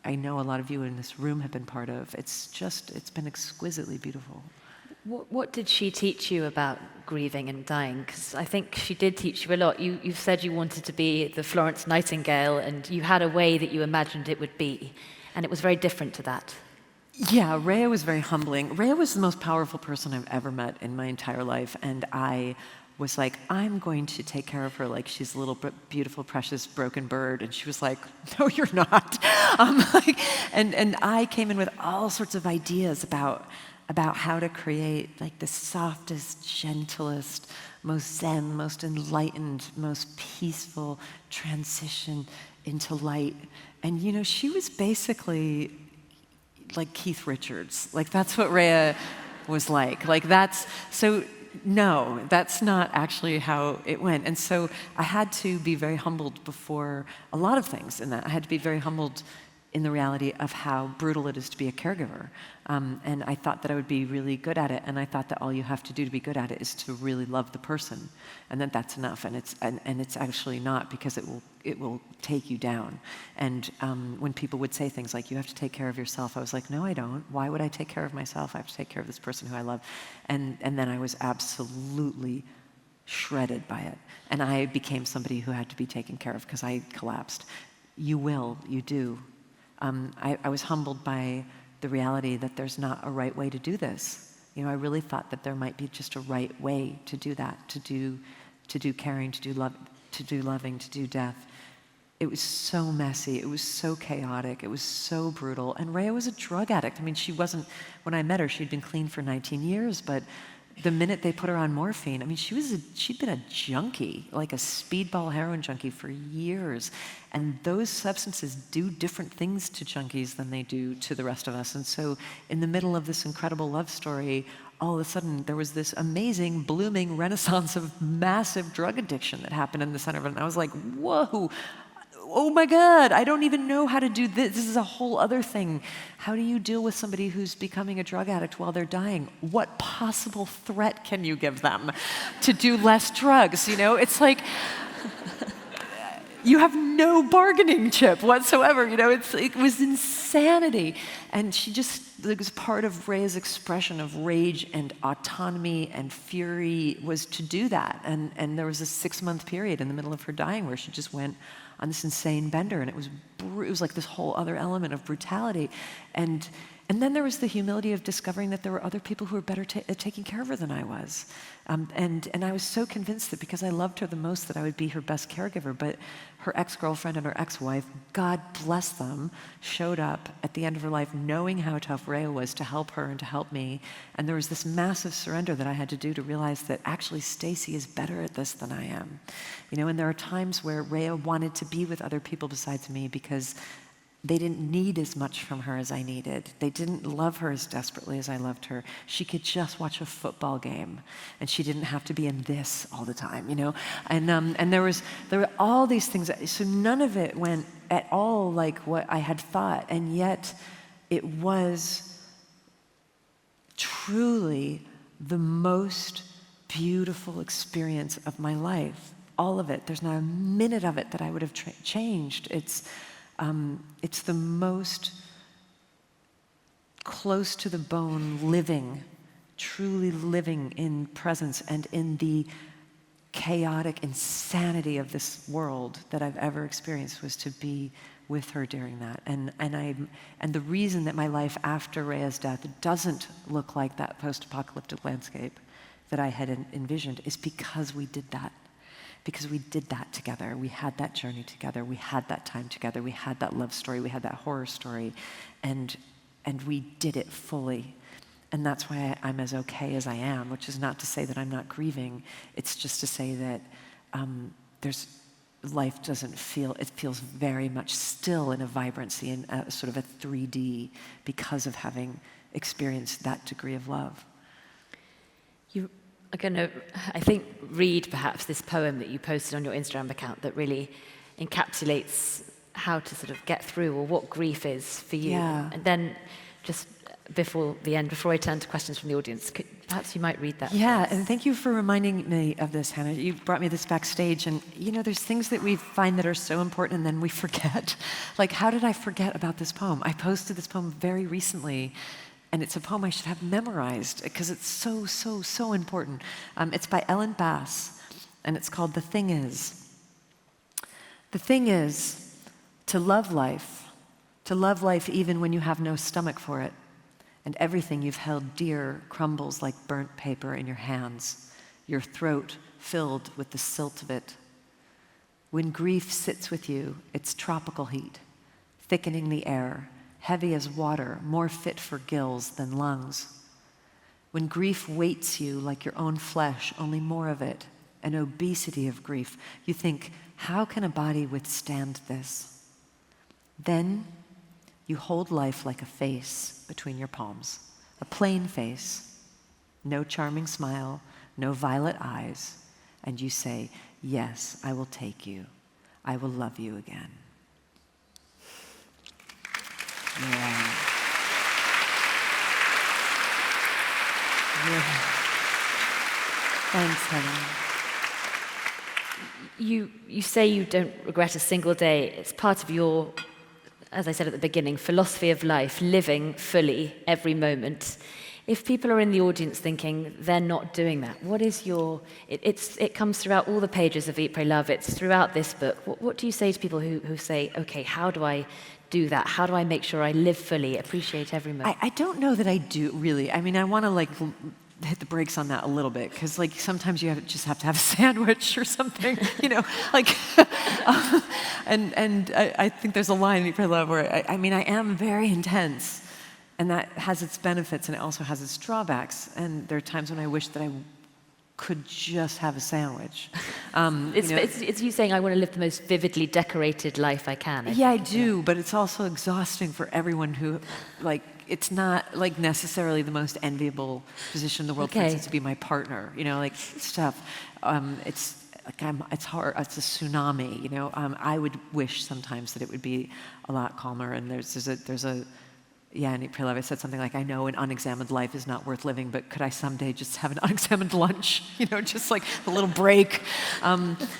I know a lot of you in this room have been part of. It's been exquisitely beautiful. What did she teach you about grieving and dying? Because I think she did teach you a lot. You've said you wanted to be the Florence Nightingale, and you had a way that you imagined it would be, and it was very different to that. Yeah, Rhea was very humbling. Rhea was the most powerful person I've ever met in my entire life, and I was like, I'm going to take care of her like she's a little beautiful, precious, broken bird. And she was like, no, you're not. And I came in with all sorts of ideas about how to create like the softest, gentlest, most zen, most enlightened, most peaceful transition into light. And you know, she was basically like Keith Richards. Like that's what Rhea was like. Like that's, so no, that's not actually how it went. And so I had to be very humbled before a lot of things in that. I had to be very humbled in the reality of how brutal it is to be a caregiver. And I thought that I would be really good at it, and I thought that all you have to do to be good at it is to really love the person, and that that's enough. And it's actually not, because it will take you down. And when people would say things like, you have to take care of yourself, I was like, no, I don't. Why would I take care of myself? I have to take care of this person who I love. And then I was absolutely shredded by it. And I became somebody who had to be taken care of because I collapsed. You do. I was humbled by the reality that there's not a right way to do this. You know, I really thought that there might be just a right way to do that, to do caring, to do loving, to do death. It was so messy. It was so chaotic. It was so brutal. And Rhea was a drug addict. I mean, she wasn't, when I met her, she'd been clean for 19 years, but the minute they put her on morphine, I mean, she'd been a junkie, like a speedball heroin junkie for years. And those substances do different things to junkies than they do to the rest of us. And so in the middle of this incredible love story, all of a sudden there was this amazing, blooming renaissance of massive drug addiction that happened in the center of it. And I was like, whoa, oh my God, I don't even know how to do this. This is a whole other thing. How do you deal with somebody who's becoming a drug addict while they're dying? What possible threat can you give them to do less drugs? You know, it's like, you have no bargaining chip whatsoever. You know, it was insanity. And it was part of Rhea's expression of rage and autonomy and fury was to do that. And there was a 6-month period in the middle of her dying where she just went on this insane bender, and it was like this whole other element of brutality. And then there was the humility of discovering that there were other people who were better at taking care of her than I was. And I was so convinced that because I loved her the most that I would be her best caregiver. But her ex-girlfriend and her ex-wife, God bless them, showed up at the end of her life knowing how tough Rhea was to help her and to help me. And there was this massive surrender that I had to do to realize that actually Stacy is better at this than I am. You know, and there are times where Rhea wanted to be with other people besides me because they didn't need as much from her as I needed. They didn't love her as desperately as I loved her. She could just watch a football game, and she didn't have to be in this all the time, you know? And there were all these things, so none of it went at all like what I had thought, and yet it was truly the most beautiful experience of my life. All of it. There's not a minute of it that I would have changed. It's the most close to the bone living, truly living in presence and in the chaotic insanity of this world that I've ever experienced was to be with her during that. And the reason that my life after Rhea's death doesn't look like that post-apocalyptic landscape that I had envisioned is because we did that. Because we did that together. We had that journey together. We had that time together. We had that love story. We had that horror story. And we did it fully. And that's why I'm as okay as I am, which is not to say that I'm not grieving. It's just to say that life doesn't feel, it feels very much still in a vibrancy, in a sort of a 3D because of having experienced that degree of love. You are going to, I think, read perhaps this poem that you posted on your Instagram account that really encapsulates how to sort of get through or what grief is for you. Yeah. And then just before the end, before I turn to questions from the audience, perhaps you might read that. Yeah, and thank you for reminding me of this, Hannah. You brought me this backstage, and you know, there's things that we find that are so important and then we forget. Like, how did I forget about this poem? I posted this poem very recently, And it's a poem I should have memorized because it's so, so, so important. It's by Ellen Bass, and it's called The Thing Is. The thing is to love life even when you have no stomach for it, and everything you've held dear crumbles like burnt paper in your hands, your throat filled with the silt of it. When grief sits with you, it's tropical heat, thickening the air, heavy as water, more fit for gills than lungs. When grief weights you like your own flesh, only more of it, an obesity of grief, you think, how can a body withstand this? Then you hold life like a face between your palms, a plain face, no charming smile, no violet eyes, and you say, yes, I will take you. I will love you again. Yeah. Yeah. Thanks, Helen. You say you don't regret a single day. It's part of your, as I said at the beginning, philosophy of life, living fully every moment. If people are in the audience thinking they're not doing that, what is your, it comes throughout all the pages of Eat, Pray, Love, it's throughout this book. What do you say to people who say, okay, how do I do that? How do I make sure I live fully, appreciate every moment? I don't know that I do, really. I mean, I want to hit the brakes on that a little bit, because sometimes you just have to have a sandwich or something, and I think there's a line in Eat, Pray, Love where I am very intense, and that has its benefits and it also has its drawbacks, and there are times when I wish that I could just have a sandwich. It's you saying I want to live the most vividly decorated life I can. I do, but it's also exhausting for everyone who, it's not necessarily the most enviable position in the world, for instance, to be my partner, stuff. It's hard, it's a tsunami, I would wish sometimes that it would be a lot calmer, and there's a in Eat, Pray, Love, I said something like, I know an unexamined life is not worth living, but could I someday just have an unexamined lunch? Just like a little break.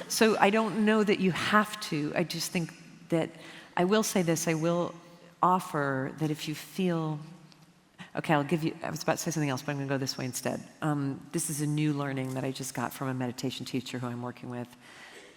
So I don't know that you have to. I just think that, I will say this, I will offer that if you feel, okay, I was about to say something else, but I'm going to go this way instead. This is a new learning that I just got from a meditation teacher who I'm working with,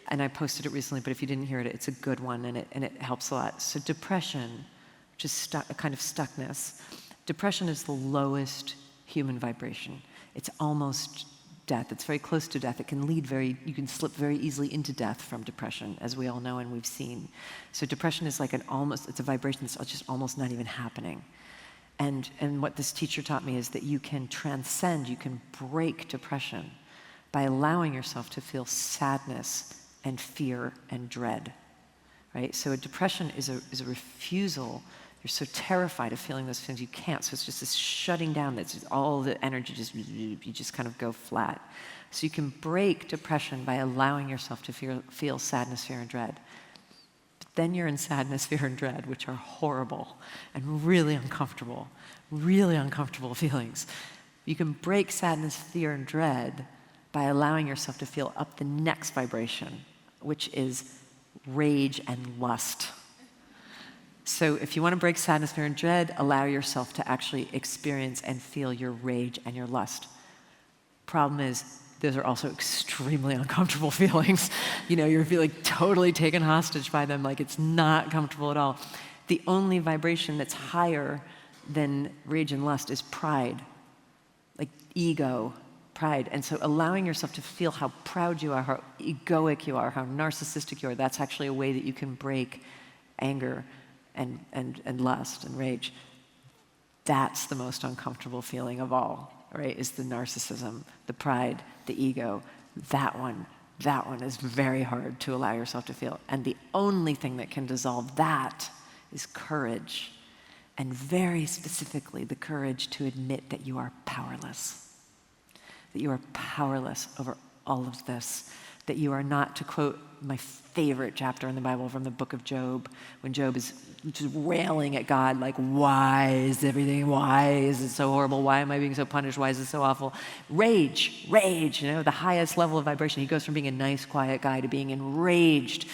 and I posted it recently, but if you didn't hear it, it's a good one, and it helps a lot. So depression, which is a kind of stuckness. Depression is the lowest human vibration. It's almost death. It's very close to death. It can you can slip very easily into death from depression, as we all know and we've seen. So depression is it's a vibration that's just almost not even happening. And what this teacher taught me is that you can transcend, you can break depression by allowing yourself to feel sadness and fear and dread, right? So a depression is a refusal. You're so terrified of feeling those feelings, you can't. So it's just this shutting down. That's just all the energy, you just kind of go flat. So you can break depression by allowing yourself to feel sadness, fear, and dread. But then you're in sadness, fear, and dread, which are horrible and really uncomfortable feelings. You can break sadness, fear, and dread by allowing yourself to feel up the next vibration, which is rage and lust. So if you want to break sadness, fear, and dread, allow yourself to actually experience and feel your rage and your lust. Problem is, those are also extremely uncomfortable feelings. You're feeling totally taken hostage by them, it's not comfortable at all. The only vibration that's higher than rage and lust is pride, ego, pride. And so allowing yourself to feel how proud you are, how egoic you are, how narcissistic you are, that's actually a way that you can break anger and lust and rage. That's the most uncomfortable feeling of all, right? Is the narcissism, the pride, the ego. That one is very hard to allow yourself to feel. And the only thing that can dissolve that is courage. And very specifically, the courage to admit that you are powerless. That you are powerless over all of this. That you are not, to quote my favorite chapter in the Bible from the book of Job, when Job is just railing at God, why is it so horrible? Why am I being so punished? Why is it so awful? Rage, the highest level of vibration. He goes from being a nice, quiet guy to being enraged,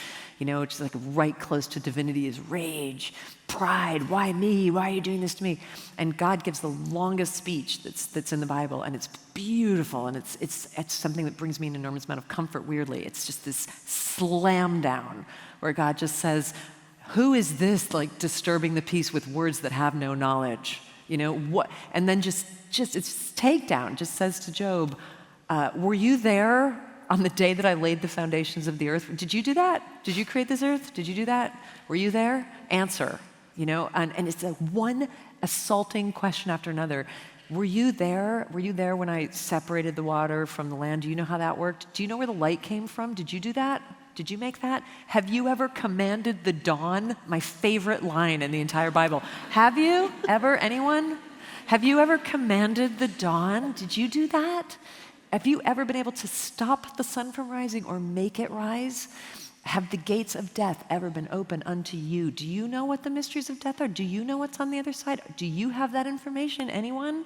which is like right close to divinity, is rage, pride, why me, why are you doing this to me? And God gives the longest speech that's in the Bible, and it's beautiful, and it's something that brings me an enormous amount of comfort, weirdly. It's just this slam down where God just says, who is this like disturbing the peace with words that have no knowledge? What? And then just it's takedown, just says to Job, were you there on the day that I laid the foundations of the earth? Did you do that? Did you create this earth? Did you do that? Were you there? Answer, and it's a one assaulting question after another. Were you there? Were you there when I separated the water from the land? Do you know how that worked? Do you know where the light came from? Did you do that? Did you make that? Have you ever commanded the dawn? My favorite line in the entire Bible. Have you ever, anyone? Have you ever commanded the dawn? Did you do that? Have you ever been able to stop the sun from rising or make it rise? Have the gates of death ever been open unto you? Do you know what the mysteries of death are? Do you know what's on the other side? Do you have that information? Anyone?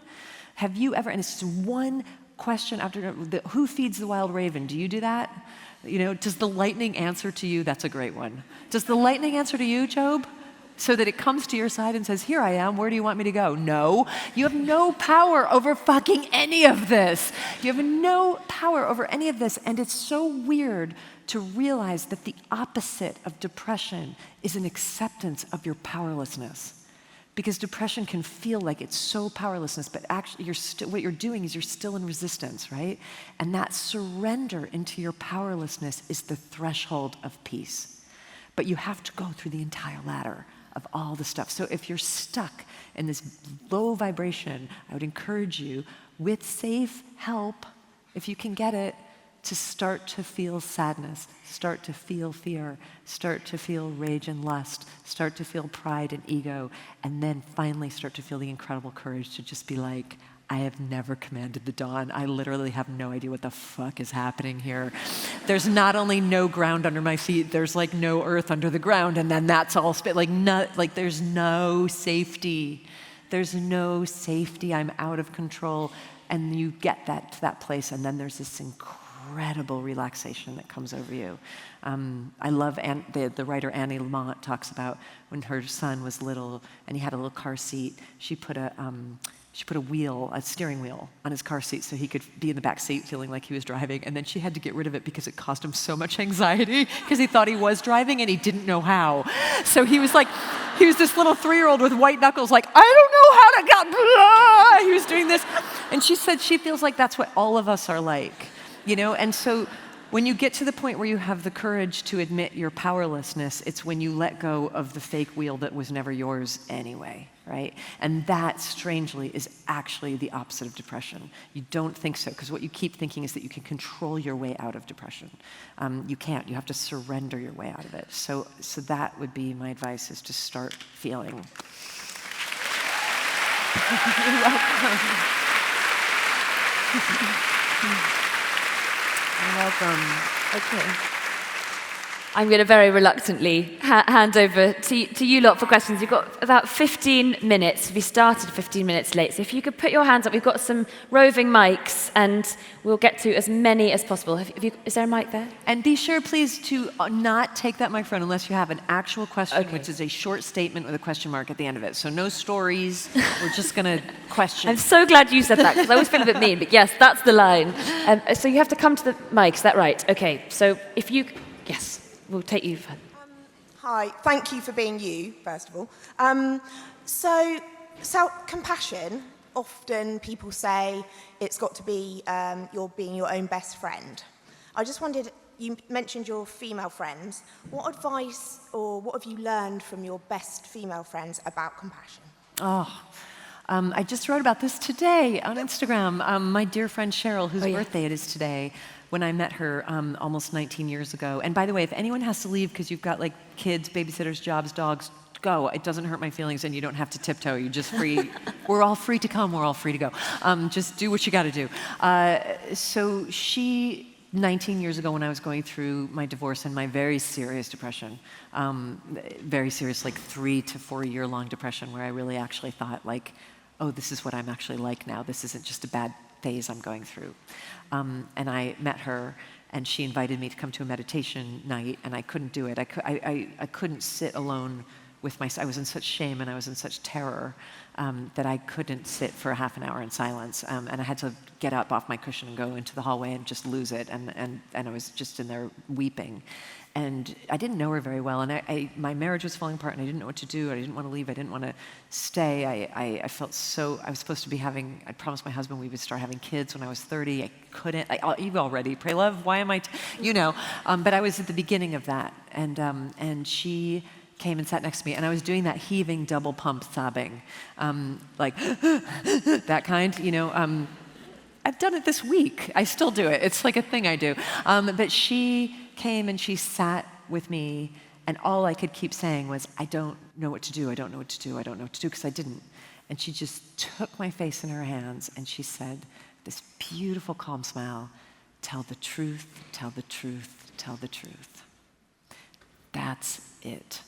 Have you ever, and it's just one question after, who feeds the wild raven? Do you do that? Does the lightning answer to you? That's a great one. Does the lightning answer to you, Job? So that it comes to your side and says, here I am, where do you want me to go? No, you have no power over fucking any of this. You have no power over any of this. And it's so weird to realize that the opposite of depression is an acceptance of your powerlessness. Because depression can feel like it's so powerlessness, but actually what you're doing is you're still in resistance, right? And that surrender into your powerlessness is the threshold of peace. But you have to go through the entire ladder of all the stuff. So if you're stuck in this low vibration, I would encourage you, with safe help, if you can get it, to start to feel sadness, start to feel fear, start to feel rage and lust, start to feel pride and ego, and then finally start to feel the incredible courage to just be like, I have never commanded the dawn. I literally have no idea what the fuck is happening here. There's not only no ground under my feet, there's like no earth under the ground, and then that's all there's no safety. There's no safety. I'm out of control. And you get to that place, and then there's this incredible relaxation that comes over you. I love the writer Annie Lamott talks about when her son was little and he had a little car seat. She put a steering wheel on his car seat so he could be in the back seat feeling like he was driving, and then she had to get rid of it because it caused him so much anxiety because he thought he was driving and he didn't know how. So he was this little 3-year-old with white knuckles like, I don't know how to get, blah! He was doing this. And she said she feels like that's what all of us are like, And so when you get to the point where you have the courage to admit your powerlessness, it's when you let go of the fake wheel that was never yours anyway, right? And that, strangely, is actually the opposite of depression. You don't think so, because what you keep thinking is that you can control your way out of depression. You can't. You have to surrender your way out of it. So that would be my advice, is to start feeling. You're welcome. You're welcome. Okay. I'm going to very reluctantly hand over to you lot for questions. You've got about 15 minutes. We started 15 minutes late, so if you could put your hands up. We've got some roving mics, and we'll get to as many as possible. Is there a mic there? And be sure, please, to not take that microphone unless you have an actual question, which is a short statement with a question mark at the end of it. So no stories. We're just going to question. I'm so glad you said that, because I always feel a bit mean, but yes, that's the line. So you have to come to the mic, is that right? Okay, so if you... Yes. We'll take you. Hi, thank you for being you, first of all. So compassion, often people say it's got to be you're being your own best friend. I just wondered, you mentioned your female friends. What advice or what have you learned from your best female friends about compassion? I just wrote about this today on Instagram. My dear friend Cheryl, whose birthday it is today, when I met her almost 19 years ago. And by the way, if anyone has to leave because you've got like kids, babysitters, jobs, dogs, go. It doesn't hurt my feelings, and you don't have to tiptoe. You're just free. We're all free to come. We're all free to go. Just do what you got to do. So she, 19 years ago, when I was going through my divorce and my very serious depression, very serious, like 3 to 4 year long depression, where I really actually thought like, oh, this is what I'm actually like now. This isn't just a bad phase I'm going through. And I met her, and she invited me to come to a meditation night, and I couldn't do it. I couldn't sit alone with myself. I was in such shame and I was in such terror that I couldn't sit for half an hour in silence, and I had to get up off my cushion and go into the hallway and just lose it, and I was just in there weeping. And I didn't know her very well, and my marriage was falling apart, and I didn't know what to do. I didn't want to leave. I didn't want to stay. I felt so. I was supposed to be having. I promised my husband we would start having kids when I was 30. I couldn't. You've already. Pray love. Why am I? But I was at the beginning of that, and she came and sat next to me, and I was doing that heaving double pump sobbing, like that kind. I've done it this week. I still do it. It's like a thing I do. But she came and she sat with me, and all I could keep saying was, I don't know what to do, I don't know what to do, I don't know what to do, because I didn't. And she just took my face in her hands, and she said, this beautiful, calm smile, tell the truth, tell the truth, tell the truth. That's it.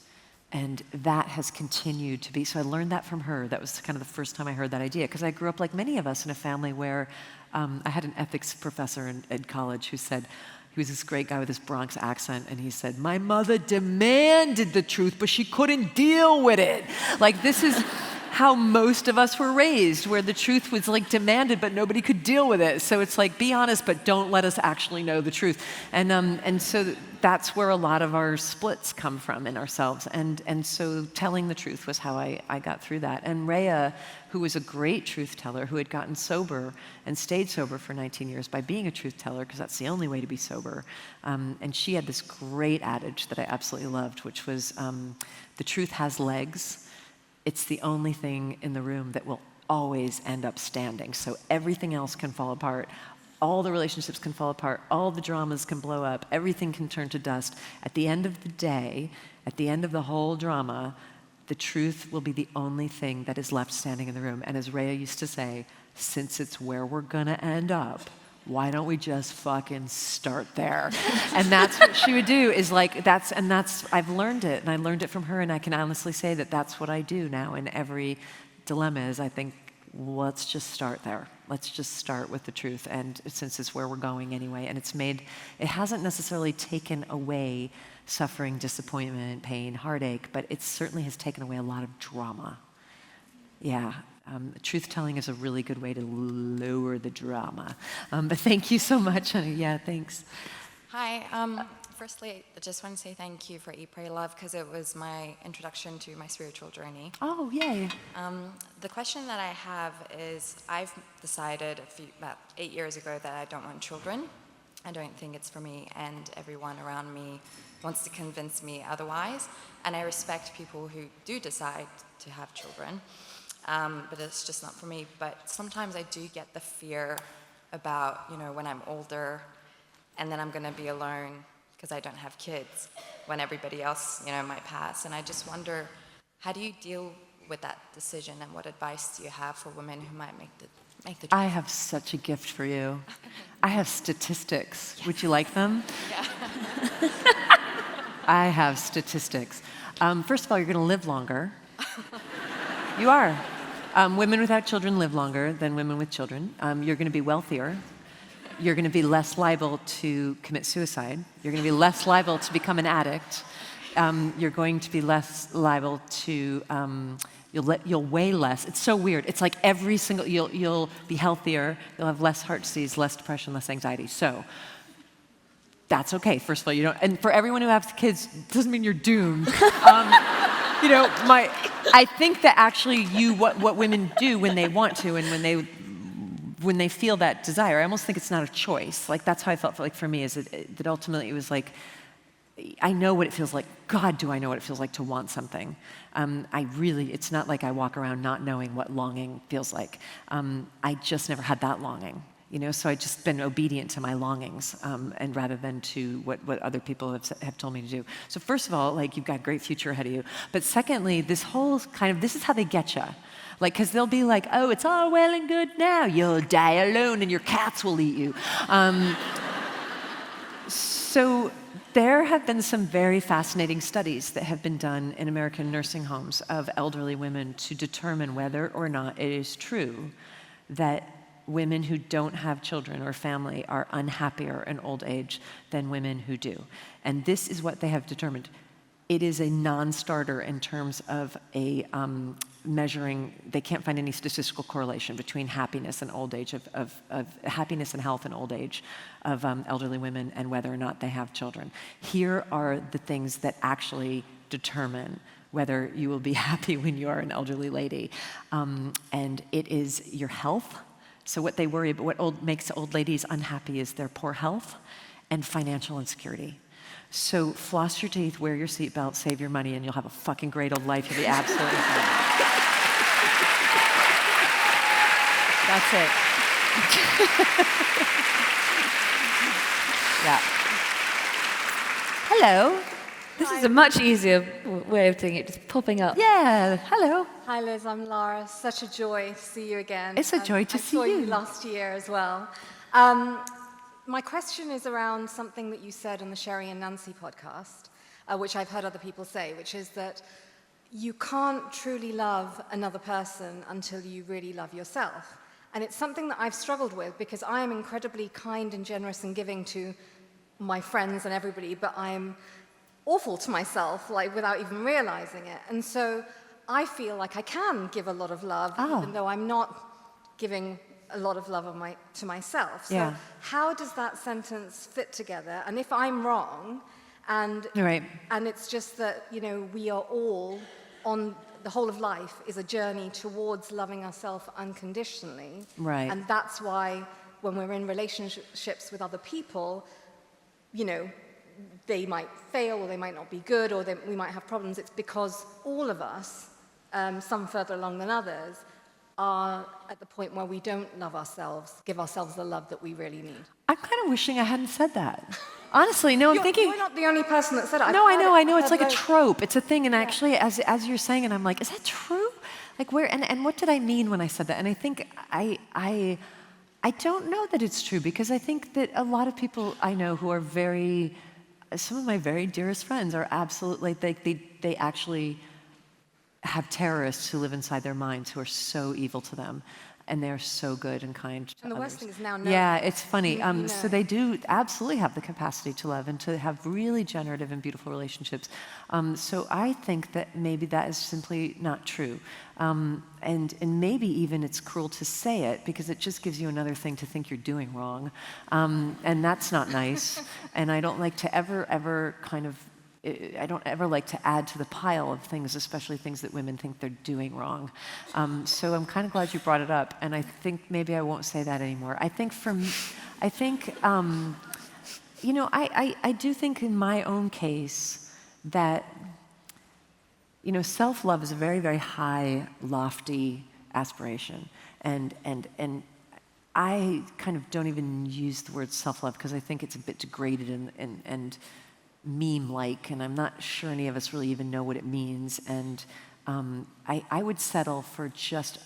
And that has continued to be, so I learned that from her. That was kind of the first time I heard that idea, because I grew up like many of us in a family where I had an ethics professor in college who said, he was this great guy with this Bronx accent, and he said, my mother demanded the truth, but she couldn't deal with it. Like, this is how most of us were raised, where the truth was like demanded, but nobody could deal with it. So it's like, be honest, but don't let us actually know the truth. And so that's where a lot of our splits come from in ourselves. And so telling the truth was how I got through that. And Rhea, who was a great truth teller, who had gotten sober and stayed sober for 19 years by being a truth teller, because that's the only way to be sober. And she had this great adage that I absolutely loved, which was, the truth has legs. It's the only thing in the room that will always end up standing. So everything else can fall apart. All the relationships can fall apart. All the dramas can blow up. Everything can turn to dust. At the end of the day, at the end of the whole drama, the truth will be the only thing that is left standing in the room. And as Rhea used to say, since it's where we're gonna end up, why don't we just fucking start there? And that's what she would do, is like, I've learned it, and I learned it from her, and I can honestly say that that's what I do now in every dilemma, is I think, let's just start there. Let's just start with the truth, and since it's where we're going anyway, and it hasn't necessarily taken away suffering, disappointment, pain, heartache, but it certainly has taken away a lot of drama. Yeah. Truth-telling is a really good way to lower the drama. But thank you so much, honey. Yeah, thanks. Hi. Firstly, I just want to say thank you for Eat, Pray, Love, because it was my introduction to my spiritual journey. Oh, yay. The question that I have is, I've decided about 8 years ago that I don't want children. I don't think it's for me, and everyone around me wants to convince me otherwise. And I respect people who do decide to have children. But it's just not for me. But sometimes I do get the fear about, when I'm older, and then I'm going to be alone because I don't have kids, when everybody else, might pass. And I just wonder, how do you deal with that decision, and what advice do you have for women who might make the choice? I have such a gift for you. I have statistics. Yes. Would you like them? Yeah. I have statistics. First of all, you're going to live longer. You are. Women without children live longer than women with children. You're going to be wealthier. You're going to be less liable to commit suicide. You're going to be less liable to become an addict. You're going to be less liable to, you'll weigh less. It's so weird. It's like every single, you'll be healthier. You'll have less heart disease, less depression, less anxiety. So that's okay. First of all, and for everyone who has kids, doesn't mean you're doomed. I think that actually what women do when they want to, and when they feel that desire, I almost think it's not a choice. Like, that's how I felt like for me, is that ultimately it was like, I know what it feels like. God, do I know what it feels like to want something. It's not like I walk around not knowing what longing feels like. I just never had that longing. So I've just been obedient to my longings, and rather than to what other people have told me to do. So first of all, like, you've got a great future ahead of you. But secondly, this whole this is how they get you. Like, because they'll be like, oh, it's all well and good now. You'll die alone and your cats will eat you. So there have been some very fascinating studies that have been done in American nursing homes of elderly women to determine whether or not it is true that women who don't have children or family are unhappier in old age than women who do. And this is what they have determined. It is a non-starter in terms of a measuring. They can't find any statistical correlation between happiness and old age, of happiness and health in old age of elderly women and whether or not they have children. Here are the things that actually determine whether you will be happy when you are an elderly lady. And it is your health. So what they worry about, what makes old ladies unhappy is their poor health and financial insecurity. So floss your teeth, wear your seatbelt, save your money, and you'll have a fucking great old life. You'll be absolutely fine. That's it. Yeah. Hello. This is a much easier way of doing it, just popping up. Yeah, hello. Hi Liz, I'm Lara. Such a joy to see you again. It's a joy to see I saw you. you last year as well. My question is around something that you said on the Sherry and Nancy podcast, which I've heard other people say, which is that you can't truly love another person until you really love yourself. And it's something that I've struggled with because I am incredibly kind and generous and giving to my friends and everybody, but I'm awful to myself, like without even realizing it. And so I feel like I can give a lot of love, even though I'm not giving a lot of love to myself. So how does that sentence fit together? And if I'm wrong, and it's just that, you know, we are all on, the whole of life is a journey towards loving ourselves unconditionally. Right. And that's why when we're in relationships with other people, you know, they might fail or they might not be good or we might have problems. It's because all of us, some further along than others, are at the point where we don't love ourselves, give ourselves the love that we really need. I'm kind of wishing I hadn't said that. Honestly, no, I'm thinking... You're not the only person that said it. No, I know. It's like a trope. It's a thing. And actually, as you're saying it, I'm like, is that true? Like, where, and what did I mean when I said that? And I think I don't know that it's true, because I think that a lot of people I know who are some of my very dearest friends are absolutely, they actually have terrorists who live inside their minds who are so evil to them, and they're so good and kind to And the others. worst thing is now no. Yeah, it's funny. You know. So they do absolutely have the capacity to love and to have really generative and beautiful relationships. So I think that maybe that is simply not true. And maybe even it's cruel to say it, because it just gives you another thing to think you're doing wrong. And that's not nice. And I don't like to ever kind of, I don't ever like to add to the pile of things, especially things that women think they're doing wrong. So I'm kind of glad you brought it up, and I think maybe I won't say that anymore. I think you know, I do think in my own case that, you know, self-love is a very, very high, lofty aspiration, and I kind of don't even use the word self-love because I think it's a bit degraded and meme-like, and I'm not sure any of us really even know what it means. And I would settle for just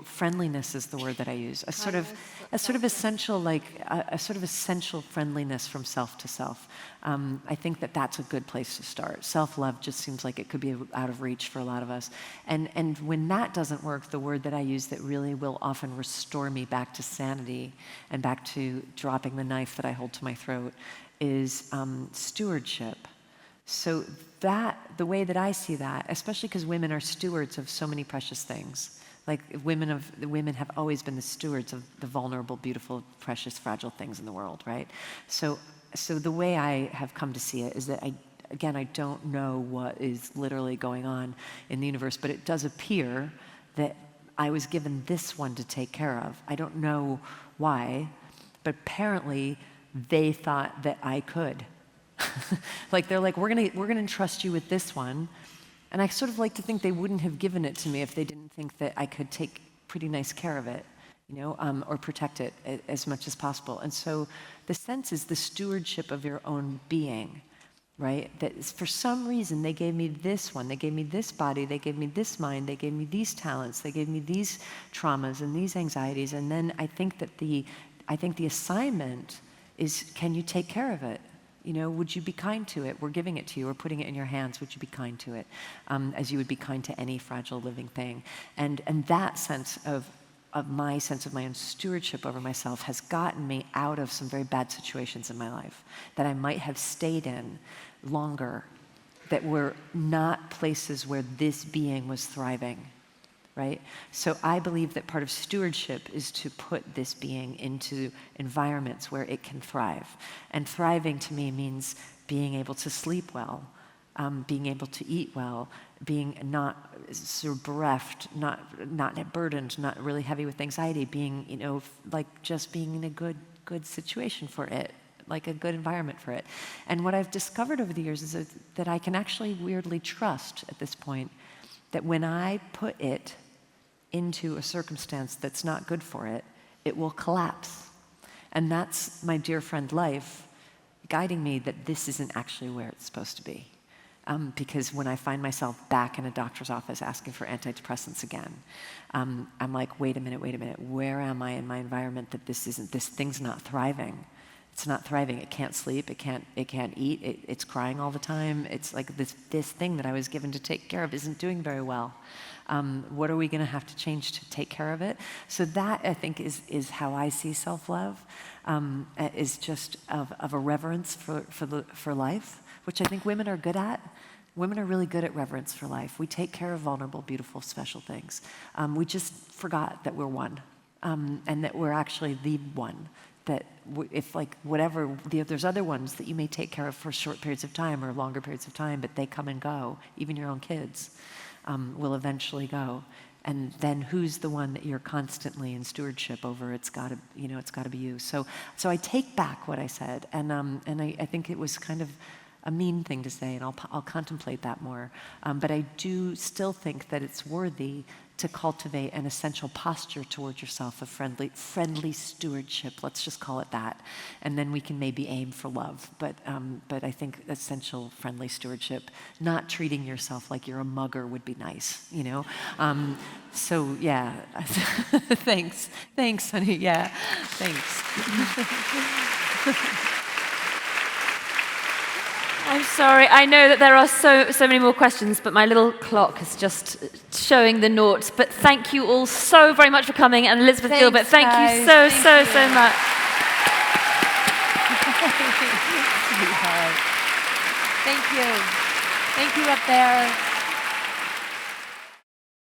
friendliness is the word that I use. A sort of essential, like a sort of essential friendliness from self to self. I think that that's a good place to start. Self-love just seems like it could be out of reach for a lot of us. And when that doesn't work, the word that I use that really will often restore me back to sanity and back to dropping the knife that I hold to my throat is stewardship. So that, the way that I see that, especially because women are stewards of so many precious things. Like women have always been the stewards of the vulnerable, beautiful, precious, fragile things in the world, right? So the way I have come to see it is that I don't know what is literally going on in the universe, but it does appear that I was given this one to take care of. I don't know why, but apparently they thought that I could. Like they're like, we're gonna entrust you with this one. And I sort of like to think they wouldn't have given it to me if they didn't think that I could take pretty nice care of it, you know, or protect it as much as possible. And so the sense is the stewardship of your own being, right? That is, for some reason they gave me this one, they gave me this body, they gave me this mind, they gave me these talents, they gave me these traumas and these anxieties. And then I think the assignment is, can you take care of it? You know, would you be kind to it? We're giving it to you. We're putting it in your hands. Would you be kind to it? As you would be kind to any fragile living thing. And that sense of my sense of my own stewardship over myself has gotten me out of some very bad situations in my life that I might have stayed in longer, that were not places where this being was thriving, right? So I believe that part of stewardship is to put this being into environments where it can thrive. And thriving to me means being able to sleep well, being able to eat well, being not sort of bereft, not burdened, not really heavy with anxiety, being, like just being in a good situation for it, like a good environment for it. And what I've discovered over the years is that I can actually weirdly trust at this point that when I put it into a circumstance that's not good for it, it will collapse. And that's my dear friend life guiding me that this isn't actually where it's supposed to be. Because when I find myself back in a doctor's office asking for antidepressants again, I'm like, wait a minute, where am I in my environment that this thing's not thriving? It's not thriving. It can't sleep. It can't eat. It's crying all the time. It's like this thing that I was given to take care of isn't doing very well. What are we going to have to change to take care of it? So that, I think, is how I see self-love, is just of a reverence for life, which I think women are good at. Women are really good at reverence for life. We take care of vulnerable, beautiful, special things. We just forgot that we're one, and that we're actually the one. That if there's other ones that you may take care of for short periods of time or longer periods of time, but they come and go. Even your own kids will eventually go. And then who's the one that you're constantly in stewardship over? It's got to be you. So I take back what I said, and I think it was kind of a mean thing to say, and I'll contemplate that more. But I do still think that it's worthy to cultivate an essential posture towards yourself of friendly stewardship. Let's just call it that, and then we can maybe aim for love. But I think essential friendly stewardship, not treating yourself like you're a mugger, would be nice. So yeah, thanks, honey. Yeah, thanks. I'm sorry, I know that there are so many more questions, but my little clock is just showing the naught. But thank you all so very much for coming, and Elizabeth Thanks, Gilbert, thank guys. you so much. Thank you. Thank you up there.